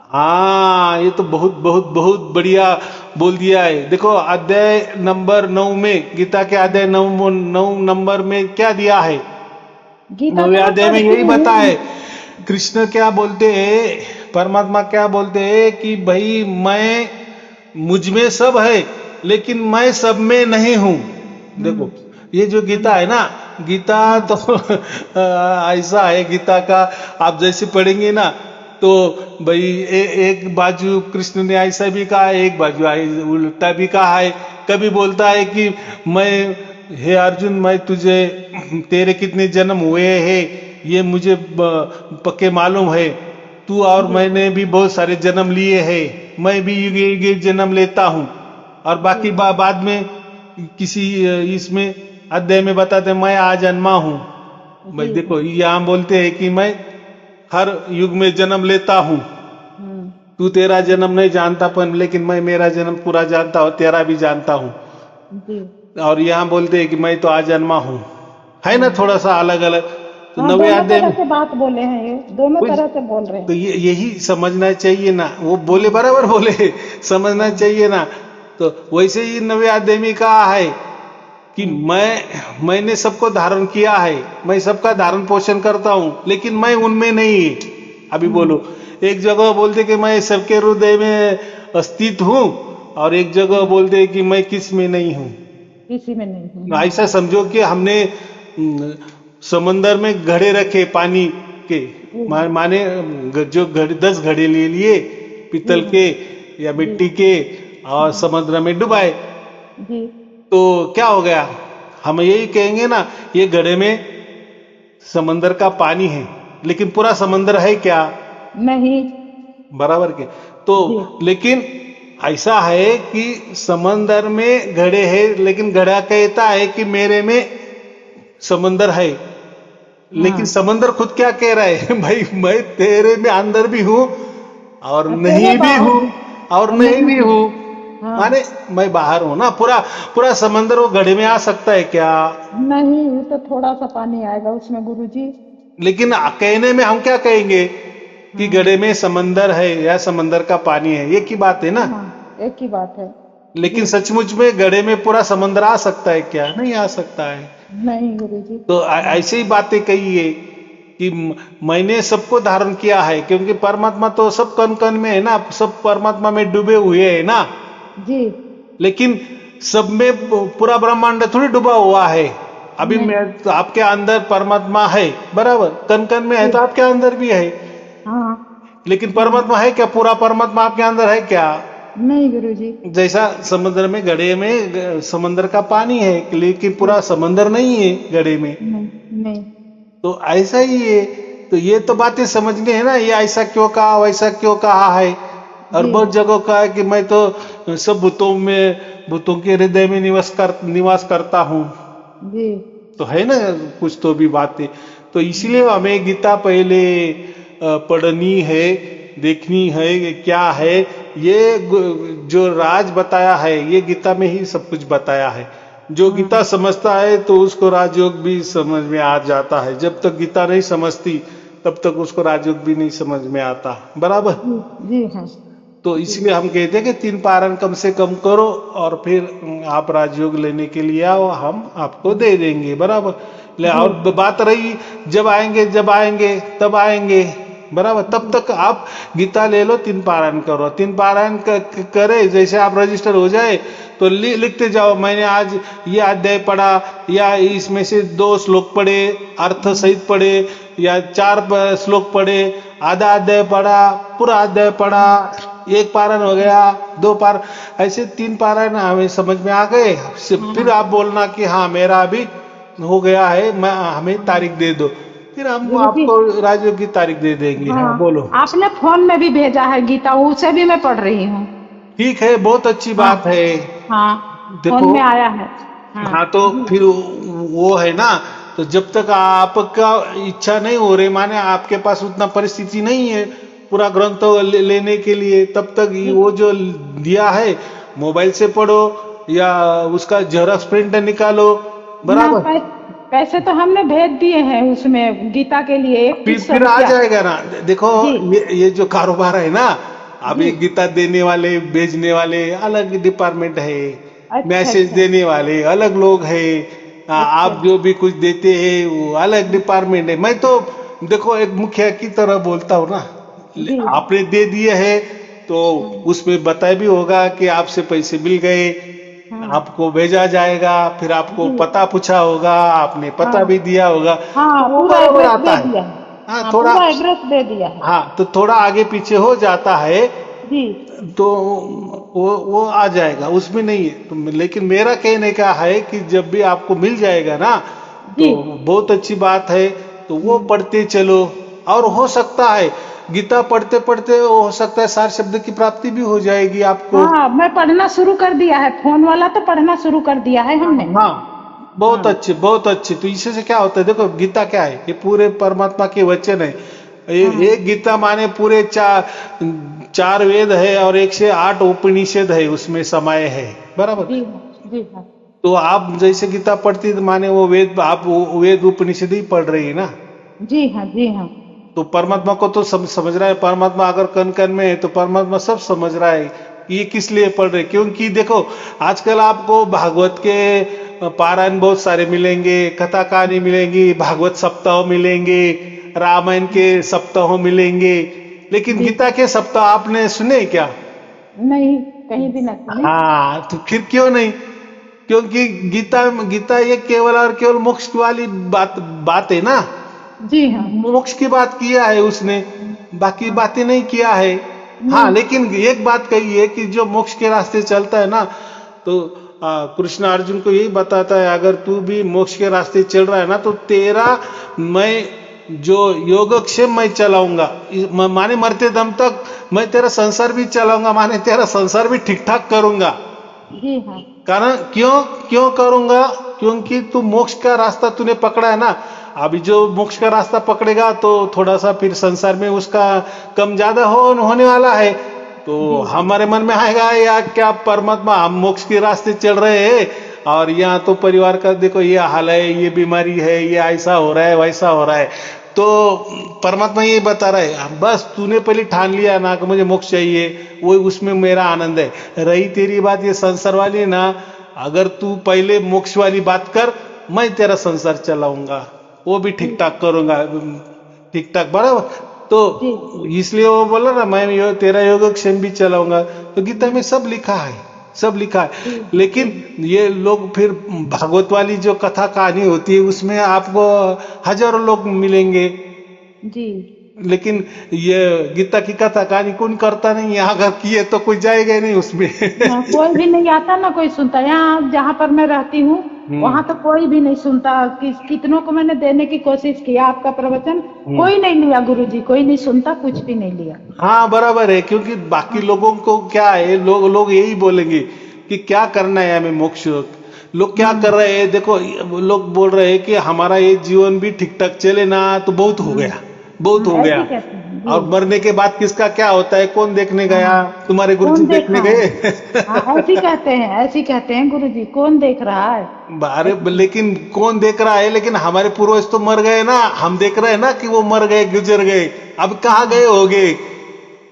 हाँ, ये तो बहुत बहुत बहुत बढ़िया बोल दिया है। देखो, अध्याय नंबर 9 में, गीता के अध्याय 9 नंबर में क्या दिया है? 9वें अध्याय में यही बताए। कृष्ण क्या बोलते हैं, परमात्मा क्या बोलते हैं कि भाई, मैं मुझ में सब है, लेकिन मैं सब में नहीं हूं। देखो, ये जो गीता है ना, गीता तो ऐसा है, गीता का आप जैसे पढ़ेंगे ना, तो भाई एक बाजू कृष्ण ने ऐसा भी कहा है, एक बाजू उल्टा भी कहा है। कभी बोलता है कि मैं, हे अर्जुन, मैं तुझे, तेरे कितने जन्म हुए हैं ये मुझे पक्के मालूम है, तू और मैंने भी बहुत सारे जन्म लिए हैं, मैं भी युगे जन्म लेता हूं। और बाकी बाद में किसी इसमें अध्याय में बताते मैं आज जन्मा हूं। भाई जी देखो यहाँ बोलते हैं कि मैं हर युग में जन्म लेता हूँ, हम्म, तू तेरा जन्म नहीं जानता पर लेकिन मैं मेरा जन्म पूरा जानता हूँ, तेरा भी जानता हूँ। जी और यहाँ बोलते हैं कि मैं तो आजन्मा हूँ, है ना, थोड़ा सा अलग अलग। तो हाँ, नवे दोनों अध्याय तरह में से बात बोले हैं, ये दोनों कुछ, तरह से बोल रहे तो हैं। यही समझना चाहिए ना, वो बोले हाँ बराबर बोले, समझना हाँ चाहिए ना। तो वैसे ही नवे अध्याय में कहा है कि हाँ मैंने सबको धारण किया है, मैं सबका धारण पोषण करता हूं, लेकिन मैं उनमें नहीं है। अभी बोलो, एक जगह बोलते कि मैं सबके हृदय में स्थित हूं, और एक जगह बोलते कि मैं किस में नहीं हूं। किसी में नहीं हूँ। ऐसा समझो कि हमने समंदर में घड़े रखे पानी के, जी माने जो घड़े 10 घड़े ले लिए जी पीतल हाँ के या जी मिट्टी के, और हाँ समुद्र में डुबाए, जी तो क्या हो गया? हम यही कहेंगे ना, ये घड़े में समंदर का पानी है, लेकिन पूरा समंदर है क्या? नहीं। बराबर के। तो जी लेकिन ऐसा है कि समंदर में घड़े है, लेकिन घड़ा कहता है कि मेरे में समंदर है, लेकिन हाँ समंदर खुद क्या कह रहा है? भाई मैं तेरे में अंदर भी हूं और और तेरे नहीं भी बाहर हूं, भी और और नहीं नहीं भी भी। हूं, हाँ माने मैं बाहर हूं ना। पूरा पूरा समंदर वो घड़े में आ सकता है क्या? नहीं, वो तो थोड़ा सा पानी आएगा उसमें गुरुजी। लेकिन कहने में हम क्या कहेंगे कि हाँ घड़े में समंदर है या समंदर का पानी है, ये की बात है ना। हाँ, एक ही बात है। लेकिन जी सचमुच में घड़े में पूरा समंदर आ सकता है क्या? नहीं आ सकता है। नहीं गुरुजी। तो ऐसे ही बातें कही है कि मैंने सबको धारण किया है, क्योंकि परमात्मा तो सब कण कण में है ना, सब परमात्मा में डूबे हुए है ना। जी लेकिन सब में पूरा ब्रह्मांड थोड़ी डूबा हुआ है। अभी नहीं। मैं तो आपके अंदर परमात्मा है, बराबर, कण कण में है, जी तो आपके अंदर भी है। हाँ लेकिन हाँ परमात्मा है क्या? पूरा परमात्मा आपके अंदर है क्या? नहीं गुरुजी। जैसा समुद्र में घड़े में समंदर का पानी है, लेकिन जी पूरा समंदर नहीं है घड़े में। नहीं नहीं। तो ऐसा ही है। तो ये तो बातें समझनी है ना, ये ऐसा क्यों कहा, वैसा क्यों कहा है। और जी बहुत जगह कहा है कि मैं तो सब भूतों के हृदय में निवास करता हूँ। जी तो है ना कुछ तो भी बातें। तो इसलिए हमें गीता पहले पढ़नी है, देखनी है कि क्या है। ये जो राज बताया है, ये गीता में ही सब कुछ बताया है। जो हाँ गीता समझता है तो उसको राजयोग भी समझ में आ जाता है। जब तक गीता नहीं समझती तब तक उसको राजयोग भी नहीं समझ में आता, बराबर। जी जी हाँ तो जी इसलिए हम कहते हैं कि 3 पारण कम से कम करो, और फिर आप राजयोग लेने के लिए आओ, हम आपको दे देंगे, बराबर। ले, जी और बात रही जब आएंगे तब आएंगे, बराबर। तब जी तक आप गीता ले लो, 3 पारायण करो। 3 पारायण करे, जैसे आप रजिस्टर हो जाए तो लिखते जाओ, मैंने आज ये अध्याय पढ़ा, या इसमें से 2 श्लोक पढ़े, अर्थ सहित पढ़े, या 4 श्लोक पढ़े, आधा अध्याय पढ़ा, पूरा अध्याय पढ़ा, 1 पारायण हो गया, 2 पार, ऐसे 3 पारायण हमें समझ में आ गए। फिर हाँ आप बोलना कि हाँ मेरा अभी हो गया है, मैं हमें तारीख दे दो, फिर हम गुरुजी। आपको राजयोग की तारीख दे देंगे। हाँ हाँ, बोलो। आपने फोन में भी भेजा है गीता, उसे भी मैं पढ़ रही हूँ। ठीक है, बहुत अच्छी हाँ बात है। हाँ, फोन देखो, में आया है। हाँ हाँ तो जी फिर वो है ना। तो जब तक आपका इच्छा नहीं हो रही, माने आपके पास उतना परिस्थिति नहीं है पूरा ग्रंथ लेने के लिए, तब तक जी। वो जो दिया है मोबाइल से पढ़ो, या उसका जेरॉक्स प्रिंट निकालो, ना बराबर। पैसे तो हमने भेज दिए हैं उसमें गीता के लिए, इक्कीस सौ फिर आ रुपया जाएगा ना। देखो, जी ये जो कारोबार है ना, अब जी। ये गीता देने वाले भेजने वाले अलग डिपार्टमेंट है, अच्छा मैसेज अच्छा देने वाले अलग लोग है, अच्छा। आप जो भी कुछ देते हैं वो अलग डिपार्टमेंट है। मैं तो देखो एक मुखिया की तरह बोलता हूँ ना। जी आपने दे दिए है तो हाँ उसमें बताया भी होगा कि आपसे पैसे मिल गए, हाँ आपको भेजा जाएगा, फिर आपको जी पता पूछा होगा, आपने पता हाँ भी दिया होगा, हाँ, तो वो पूरा बराबर एड्रेस आता दे है। दिया है। हाँ हाँ, थोड़ा, पूरा एड्रेस दे दिया है। हाँ तो थोड़ा आगे पीछे हो जाता है जी तो वो आ जाएगा, उसमें नहीं है। तो लेकिन मेरा कहने का है कि जब भी आपको मिल जाएगा ना, जी। तो बहुत अच्छी बात है। तो वो हम्म, पढ़ते चलो, और हो सकता है गीता पढ़ते पढ़ते हो सकता है 4 शब्द की प्राप्ति भी हो जाएगी आपको। हाँ, मैं पढ़ना शुरू कर दिया है, फोन वाला तो पढ़ना शुरू कर दिया है हमने। हाँ, बहुत हाँ अच्छे, बहुत अच्छे। तो इससे से क्या होता है, देखो गीता क्या है, ये पूरे परमात्मा के वचन है। हाँ एक गीता माने पूरे चार वेद है और 108 उपनिषद है उसमें समाये है, बराबर। जी हाँ जी हाँ तो आप जैसे गीता पढ़ती तो माने वो वेद, आप वो वेद उपनिषद ही पढ़ रही है ना। जी हाँ जी हाँ तो परमात्मा को तो समझ रहा है, परमात्मा अगर कन कन में है तो परमात्मा सब समझ रहा है कि ये किस लिए पढ़ रहे। क्योंकि देखो आजकल आपको भागवत के पारायण बहुत सारे मिलेंगे, कथा कहानी मिलेंगी, भागवत सप्ताह मिलेंगे, रामायण के सप्ताह मिलेंगे, लेकिन जी गीता के सप्ताह आपने सुने क्या? नहीं, कहीं भी ना सुने। हाँ, तो फिर क्यों नहीं? क्योंकि गीता गीता ये केवल और केवल मोक्ष वाली बात है ना। जी हाँ मोक्ष की बात किया है उसने, बाकी हाँ बातें नहीं किया है। हाँ, नहीं लेकिन एक बात कही है कि जो मोक्ष के रास्ते चलता है ना, तो कृष्ण अर्जुन को यही बताता है, अगर तू भी मोक्ष के रास्ते चल रहा है ना, तो तेरा मैं जो योगक्षेम मैं चलाऊंगा, माने मरते दम तक मैं तेरा संसार भी चलाऊंगा, माने तेरा संसार भी ठीक ठाक करूंगा। जी हाँ कारण क्यों क्यों करूंगा? क्योंकि तू मोक्ष का रास्ता तूने पकड़ा है ना। अभी जो मोक्ष का रास्ता पकड़ेगा तो थोड़ा सा फिर संसार में उसका कम ज्यादा होने वाला है। तो जी हमारे मन में आएगा या क्या, परमात्मा हम मोक्ष के रास्ते चल रहे हैं और यहाँ तो परिवार का देखो ये हाल है, ये बीमारी है, ये ऐसा हो रहा है, वैसा हो रहा है। तो परमात्मा ये बता रहा है, बस तूने पहले ठान लिया ना कि मुझे मोक्ष चाहिए, वो उसमें मेरा आनंद है। रही तेरी बात ये संसार वाली ना, अगर तू पहले मोक्ष वाली बात कर, मैं तेरा संसार चलाऊंगा, वो भी ठीक ठाक करूंगा, ठीक ठाक, बराबर। तो जी इसलिए वो बोला ना, मैं तेरा योगक्षेम भी चलाऊंगा। तो गीता में सब लिखा है, सब लिखा है। जी लेकिन ये लोग फिर भागवत वाली जो कथा कहानी होती है उसमें आपको हजारों लोग मिलेंगे, जी लेकिन ये गीता की कथा कहानी कौन करता नहीं है। अगर किए तो कोई जाएगा ही नहीं उसमें। हाँ, कोई भी नहीं आता ना, कोई सुनता। यहाँ जहाँ पर मैं रहती हूँ वहां तो कोई भी नहीं सुनता। कितनों को मैंने देने की कोशिश किया आपका प्रवचन, हम्म। कोई नहीं लिया गुरुजी, कोई नहीं सुनता, कुछ भी नहीं लिया। हाँ, बराबर है। क्योंकि बाकी हाँ लोगों को क्या है, लोग यही बोलेंगे कि क्या करना है हमें मोक्ष। लोग क्या कर रहे हैं, देखो वो लोग बोल रहे हैं कि हमारा ये जीवन भी ठीक ठाक चले ना तो बहुत हो गया, बहुत हो ऐसे गया। कहते हैं और जी। मरने के बाद किसका क्या होता है, कौन देखने गया? हाँ तुम्हारे गुरुजी कौन देखने देखा है? गए? हाँ ऐसे ही कहते हैं, ऐसे ही कहते हैं गुरुजी, कौन देख रहा है? अरे ऐसे ही। लेकिन कौन देख रहा है? लेकिन हमारे पूर्वज तो मर गए ना, हम देख रहे हैं ना कि वो मर गए, गुजर गए। अब कहाँ हाँ गए होंगे?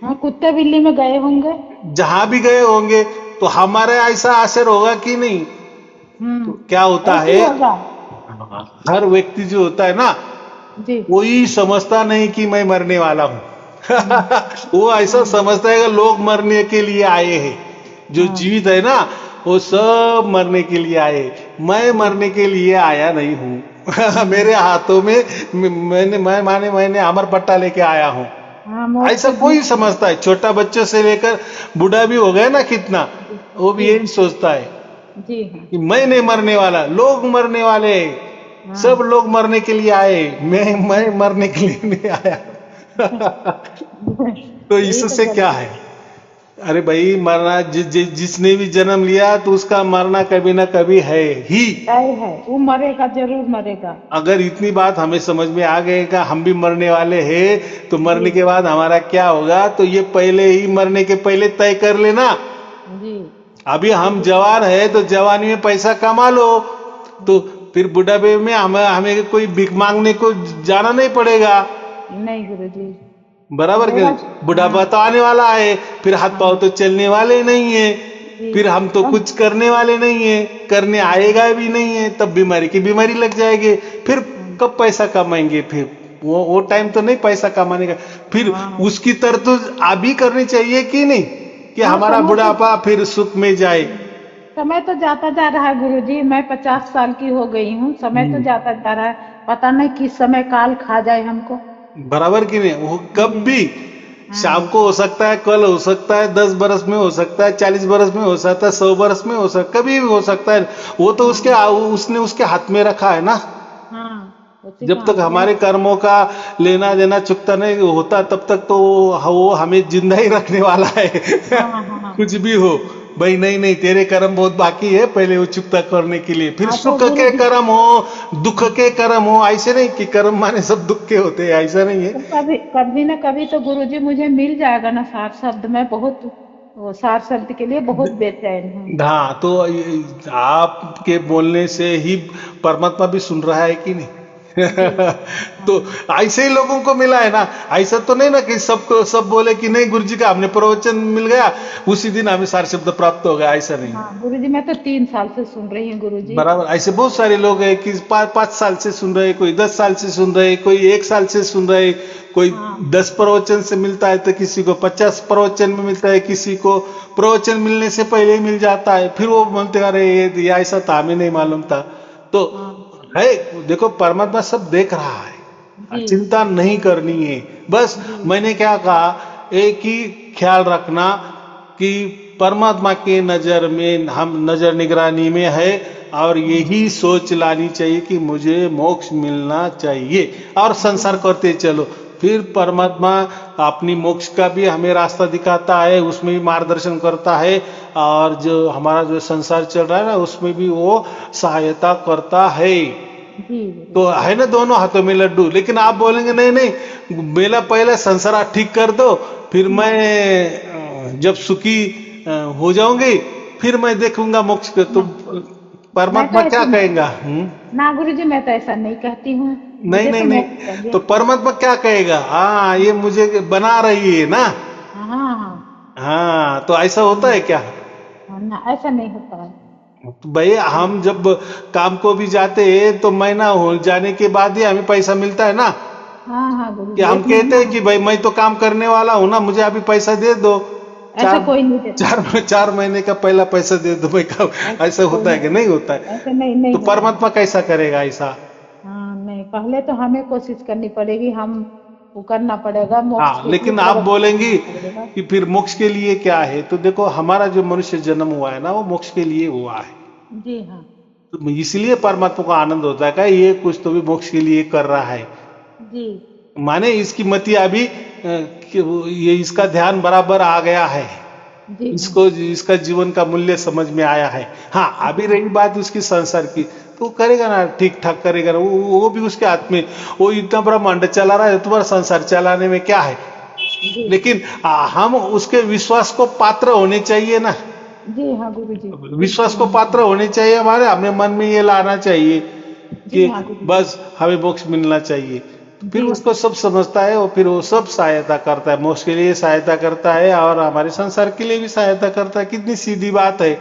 हाँ कुत्ते बिल्ली में गए होंगे। जहां भी गए होंगे। तो हमारे ऐसा असर होगा कि नहीं? तो क्या होता ऐसे ही है, होगा। हर व्यक्ति जो होता है ना, जी कोई समझता नहीं कि मैं मरने वाला हूं। हम्म, वो ऐसा हाँ समझता है कि लोग मरने के लिए आए हैं। जो हाँ जीवित है ना, वो सब मरने के लिए आए। मैं जी मरने के लिए आया नहीं हूं। हम्म, मेरे हाथों में मैंने अमर पट्टा लेके आया हूं। हाँ मोक्ष ऐसा कोई मोक्ष समझता है, छोटा बच्चे से लेकर बूढ़ा भी हो गया ना कितना, जी वो भी जी यही सोचता है जी हाँ कि मैं नहीं मरने वाला, लोग मरने वाले हैं। सब हाँ लोग मरने के लिए आए, मैं मरने के लिए नहीं आया। तो यही तो इससे क्या चलता है? अरे भाई, मरना जिसने भी जन्म लिया तो उसका मरना कभी ना कभी है ही। है, वो मरेगा, जरूर मरेगा। अगर इतनी बात हमें समझ में आ गए कि हम भी मरने वाले हैं, तो जी मरने के बाद हमारा क्या होगा, तो ये पहले ही मरने के पहले तय कर लेना। जी अभी हम बिल्कुल जवान है तो जवानी में पैसा कमा लो, तो फिर बुढ़ापे में हमें कोई भीख मांगने को जाना नहीं पड़ेगा। नहीं गुरुजी, बराबर के? मेरा बुढ़ापा हाँ तो आने वाला है, फिर हाथ पांव हाँ तो चलने वाले नहीं है, जी फिर हम तो कम कुछ करने वाले नहीं है, करने आएगा भी नहीं है, तब बीमारी की बीमारी लग जाएगी। फिर हाँ कब पैसा कमाएंगे? फिर वो टाइम तो नहीं पैसा कमाने का। फिर हाँ उसकी तरतूद अभी करनी चाहिए कि नहीं, कि हाँ, हमारा समय तो बुढ़ापा फिर सुख में जाए। समय तो जाता जा रहा है गुरुजी, मैं 50 साल की हो गई हूँ, समय तो हम्म। जाता जा रहा है, पता नहीं किस समय काल खा जाए हमको। बराबर की नहीं, वो कब जी भी शाम हाँ को हो सकता है, कल हो सकता है, 10 बरस में हो सकता है, 40 बरस में हो सकता है, 100 बरस में हो सकता है, कभी भी हो सकता है। वो तो हाँ उसने उसके हाथ में रखा है ना। हाँ उसी का जब तक हाथ में हमारे कर्मों का लेना देना चुकता नहीं होता, तब तक तो वो हमें जिंदा ही रखने वाला है। हाँ हाँ कुछ भी हो, भाई नहीं नहीं तेरे कर्म बहुत बाकी है, पहले वो चुकता करने के लिए, फिर हाँ, तो सुख गुरु के जी कर्म हो, दुख के कर्म हो। ऐसे नहीं कि कर्म माने सब दुख के होते हैं, ऐसा नहीं है। तो कभी कभी ना कभी तो गुरु जी मुझे मिल जाएगा ना सार शब्द। मैं बहुत वो सार शब्द के लिए बहुत बेचैन हूँ। हाँ तो आपके बोलने से ही परमात्मा भी सुन रहा है कि नहीं? जी। तो हाँ ऐसे ही लोगों को मिला है ना। ऐसा तो नहीं ना कि सबको सब बोले कि नहीं गुरु जी का हमने प्रवचन मिल गया उसी दिन हमें सार शब्द प्राप्त हो गया, ऐसा नहीं। हाँ गुरु जी, मैं तो 3 साल से सुन रही हूँ गुरु जी। बराबर, ऐसे बहुत सारे लोग हैं कि 5 साल से सुन रहे, कोई 10 साल से सुन रहे, कोई 1 साल से सुन रहे, कोई हाँ 10 प्रवचन से मिलता है तो किसी को 50 प्रवचन में मिलता है, किसी को प्रवचन मिलने से पहले ही मिल जाता है, फिर वो बोलते अरे ये ऐसा था, हमें नहीं मालूम था। तो हाँ है, देखो परमात्मा सब देख रहा है, जी चिंता नहीं करनी है। बस जी मैंने क्या कहा, एक ही ख्याल रखना कि परमात्मा के नजर में हम नजर निगरानी में है, और यही सोच लानी चाहिए कि मुझे मोक्ष मिलना चाहिए, और जी संसार करते चलो। फिर परमात्मा अपनी मोक्ष का भी हमें रास्ता दिखाता है, उसमें भी मार्गदर्शन करता है, और जो हमारा जो संसार चल रहा है ना उसमें भी वो सहायता करता है। जी गुरु तो जी। है ना दोनों हाथों में लड्डू। लेकिन आप बोलेंगे नहीं नहीं मेरा पहले संसार ठीक कर दो, फिर मैं जब सुखी हो जाऊंगी फिर मैं देखूंगा मोक्ष को, तो ना, मैं तो परमात्मा क्या ऐसे कहेगा? ना गुरु जी, मैं तो ऐसा नहीं कहती हूँ। नहीं मुझे नहीं तो मोक्ष नहीं, चाहिए। तो परमात्मा क्या कहेगा? हाँ ये मुझे बना रही है ना। हाँ हाँ हाँ तो ऐसा होता है क्या? हाँ, ना ऐसा नहीं होता है। तो भाई हम जब काम को भी जाते हैं तो महीना हो जाने के बाद ही हमें पैसा मिलता है ना। हाँ हाँ गुरु कि जी, हम एक कहते महीना हैं कि भाई मैं तो काम करने वाला हूं ना, मुझे अभी पैसा दे दो, ऐसा चार कोई नहीं देता। 4 महीने का पहला पैसा दे दो भाई काम। ऐसा ऐसा कोई होता है कि नहीं, नहीं होता है? ऐसा नहीं नहीं तो होता है। परमात्मा कैसा करेगा ऐसा? हाँ नहीं, पहले तो हमें कोशिश करनी पड़ेगी, हम वो करना पड़ेगा, मोक्ष हाँ के लिए लेकिन आप प्रवृत्ति बोलेंगी करना पड़ेगा। कि फिर मोक्ष के लिए क्या है, तो देखो हमारा जो मनुष्य जन्म हुआ है ना वो मोक्ष के लिए हुआ है। जी हाँ तो इसलिए परमात्मा को आनंद होता है कि ये कुछ तो भी मोक्ष के लिए कर रहा है। जी माने इसकी मति अभी ये इसका ध्यान बराबर आ गया है, जी हाँ इसको इसका जीवन का मूल्य समझ में आया है। हाँ अभी रही बात उसकी संसार की, तो वो करेगा ना, ठीक ठाक करेगा ना, वो भी उसके हाथ में। वो इतना बड़ा मंडल चला रहा है, तुम्हारा संसार चलाने में क्या है? जी लेकिन हम उसके विश्वास को पात्र होने चाहिए ना। जी हाँ गुरु जी, विश्वास बिल्कुल को होना पात्र चाहिए। होने चाहिए हमारे, अपने मन में ये लाना चाहिए जी कि हाँ गुरु जी। बस हमें मोक्ष मिलना चाहिए। फिर जी उसको सब समझता है और फिर वो सब सहायता करता है, मोक्ष के लिए सहायता करता है और हमारे संसार के लिए भी सहायता करता है। कितनी सीधी बात है।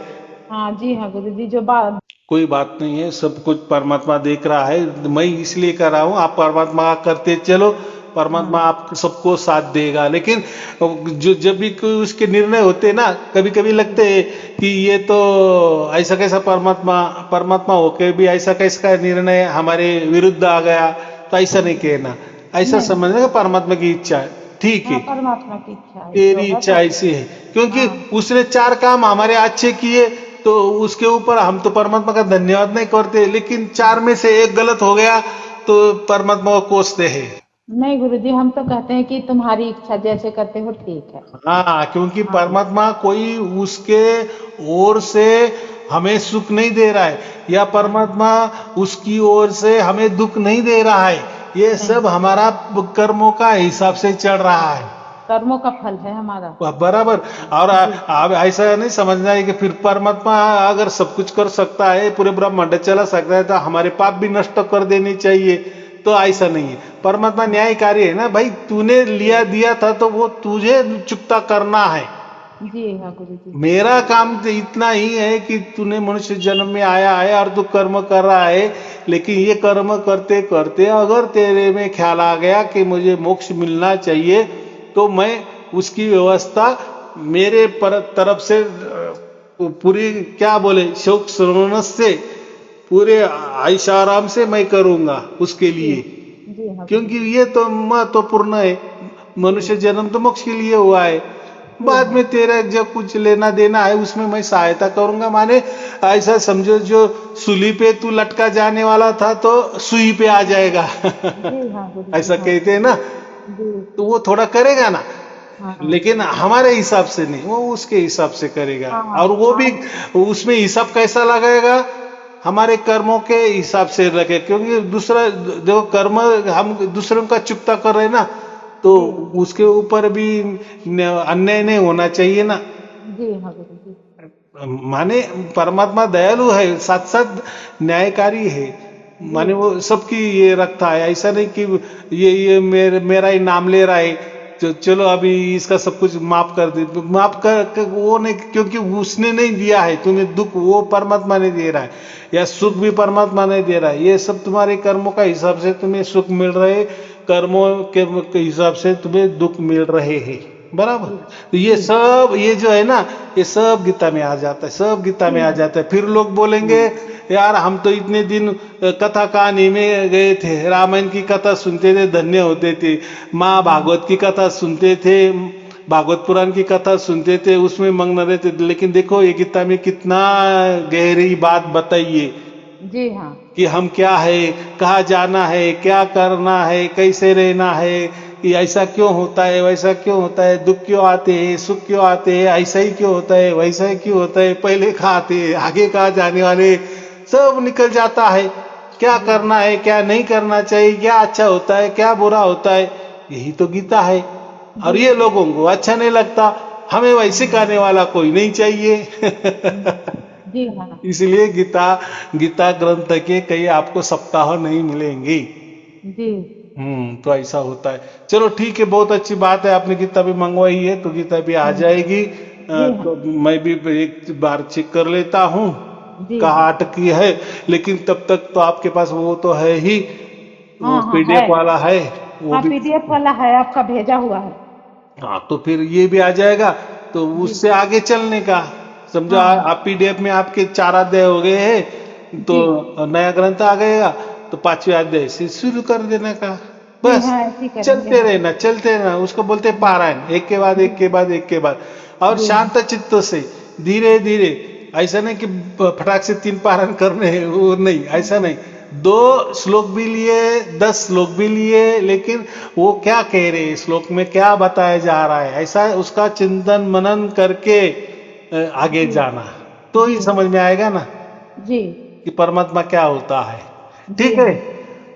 हाँ जी हाँ गुरु जी, जो बात। कोई बात नहीं है, सब कुछ परमात्मा देख रहा है। मैं इसलिए कर रहा हूं, आप परमात्मा का करते चलो, परमात्मा हाँ आप सबको साथ देगा। लेकिन जो जब भी कोई उसके निर्णय होते हैं ना, कभी कभी लगते हैं कि ये तो ऐसा कैसा परमात्मा परमात्मा होके भी ऐसा कैसा निर्णय हमारे विरुद्ध आ गया, तो ऐसा नहीं कहना। ऐसा नहीं, समझना कि परमात्मा की इच्छा है, ठीक हाँ है, परमात्मा की इच्छा है जो तेरी है इच्छा तो। ऐसी है। क्योंकि हाँ उसने 4 काम हमारे अच्छे किए, तो उसके ऊपर हम तो परमात्मा का धन्यवाद नहीं करते, लेकिन 4 में से एक गलत हो गया तो परमात्मा को कोसते हैं। नहीं गुरु जी, हम तो कहते हैं कि तुम्हारी इच्छा जैसे करते हो ठीक है। हाँ क्योंकि हाँ परमात्मा कोई उसके ओर से हमें सुख नहीं दे रहा है, या हाँ परमात्मा उसकी ओर से हमें दुख नहीं दे रहा है। ये नहीं, सब हमारा कर्मों का हिसाब से चल रहा है। कर्मों का फल है हमारा। बराबर। और जी आप ऐसा नहीं समझना है कि फिर परमात्मा अगर सब कुछ कर सकता है, पूरे ब्रह्मांड चला सकता है, तो हमारे पाप भी नष्ट कर देने चाहिए, तो ऐसा नहीं है। परमात्मा न्यायकारी है ना भाई, तूने लिया दिया था तो वो तुझे चुकता करना है। जी हाँ गुरु जी। मेरा काम तो इतना ही है कि तूने मनुष्य जन्म में आया है और तू कर्म कर रहा है, लेकिन ये कर्म करते करते अगर तेरे में ख्याल आ गया कि मुझे मोक्ष मिलना चाहिए, तो मैं उसकी व्यवस्था मेरे तरफ से पूरी क्या बोले शौक श्रवण से पूरे आराम से मैं करूंगा उसके जी लिए। जी हाँ गुरु क्योंकि जी। ये तो महत्वपूर्ण है, जी मनुष्य जन्म तो मोक्ष के लिए हुआ है। जी बाद हाँ में तेरा जब कुछ लेना देना है उसमें मैं सहायता करूंगा। माने ऐसा समझो, जो सूली पे तू लटका जाने वाला था तो सुई पे आ जाएगा। जी हाँ गुरु जी। ऐसा हाँ कहते हैं ना, जी तो वो थोड़ा करेगा ना। हाँ लेकिन हमारे हिसाब से नहीं, वो उसके हिसाब से करेगा। हाँ और वो भी हाँ उसमें हिसाब कैसा लगाएगा, हमारे कर्मों के हिसाब से लगे, क्योंकि दूसरा जो कर्म हम दूसरों का चुकता कर रहे हैं ना, तो जी उसके ऊपर भी अन्याय नहीं होना चाहिए ना। जी हाँ गुरु जी। माने परमात्मा दयालु है, साथ साथ न्यायकारी है। जी माने वो सबकी ये रखता है, ऐसा नहीं कि ये मेरा ही नाम ले रहा है, चलो अभी इसका सब कुछ माफ कर दे, माफ कर वो नहीं, क्योंकि उसने नहीं दिया है तुम्हें दुख, वो परमात्मा ने दे रहा है, या सुख भी परमात्मा ने दे रहा है। ये सब तुम्हारे कर्मों का हिसाब से तुम्हें सुख मिल रहे, कर्मों के हिसाब से तुम्हें दुख मिल रहे हैं, बराबर। जी तो ये जी सब, ये जो है ना, ये सब गीता में आ जाता है, सब गीता में जी आ जाता है। फिर लोग बोलेंगे यार हम तो इतने दिन कथा कहानी में गए थे, रामायण की कथा सुनते थे, धन्य होते थे, माँ भागवत की कथा सुनते थे, भागवत पुराण की कथा सुनते थे, उसमें मग्न रहते थे। लेकिन देखो ये गीता में कितना गहरी बात बताइए जी हाँ कि हम क्या है, कहाँ जाना है, क्या करना है, कैसे रहना है, ये ऐसा क्यों होता है, वैसा क्यों होता है, दुख क्यों आते हैं, सुख क्यों आते हैं, ऐसा ही क्यों होता है, वैसा ही क्यों होता है, पहले कहाँ आते, आगे कहाँ जाने वाले, सब निकल जाता है। क्या जी करना है, क्या नहीं करना चाहिए, क्या अच्छा होता है, क्या बुरा होता है, यही तो गीता है। और जी ये लोगों को अच्छा नहीं लगता, हमें वैसे करने वाला कोई नहीं चाहिए। जी हाँ इसलिए गीता गीता ग्रंथ के कई आपको सप्ताह नहीं मिलेंगे। जी तो ऐसा होता है। चलो ठीक है, बहुत अच्छी बात है, आपने गीता भी मंगवाई है तो गीता भी आ जाएगी। जी हाँ तो मैं भी एक बार चेक कर लेता हूँ जी कहाँ अटकी है। लेकिन तब तक तो आपके पास वो तो है ही, वो हाँ हाँ है। पीडीएफ वाला है, वो हाँ भी। पीडीएफ वाला है, आपका भेजा हुआ है। हाँ, तो फिर ये भी आ जाएगा, तो जी उससे आगे चलने का। समझो हाँ हाँ आप पीडीएफ में आपके 4 अध्याय हो गए हैं, जी तो नया ग्रंथ आ गएगा, तो 5वें अध्याय से शुरू कर देने का। जी बस हाँ ऐसे ही करेंगे चलते हाँ रहना, चलते रहना, उसको बोलते हैं पारायण, एक के बाद जी एक के बाद एक के बाद। और जी शांत चित्त से धीरे धीरे, ऐसा नहीं कि फटाक से 3 पारायण करने हैं, वो नहीं, ऐसा नहीं। 2 श्लोक भी लिए, 10 श्लोक भी लिए, लेकिन वो क्या कह रहे हैं, श्लोक में क्या बताया जा रहा है, ऐसा उसका चिंतन मनन करके आगे जी जाना, तो ही जी समझ में आएगा ना जी कि परमात्मा क्या होता है। जी ठीक है, हाँ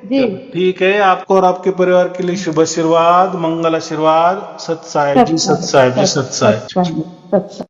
जी। चलो ठीक है, आपको और आपके परिवार के लिए शुभ आशीर्वाद, मंगल आशीर्वाद, सत साहेब जी, सत सत्संग साहेब जी, सत सत्संग साहेब। सत्संग सत्संग।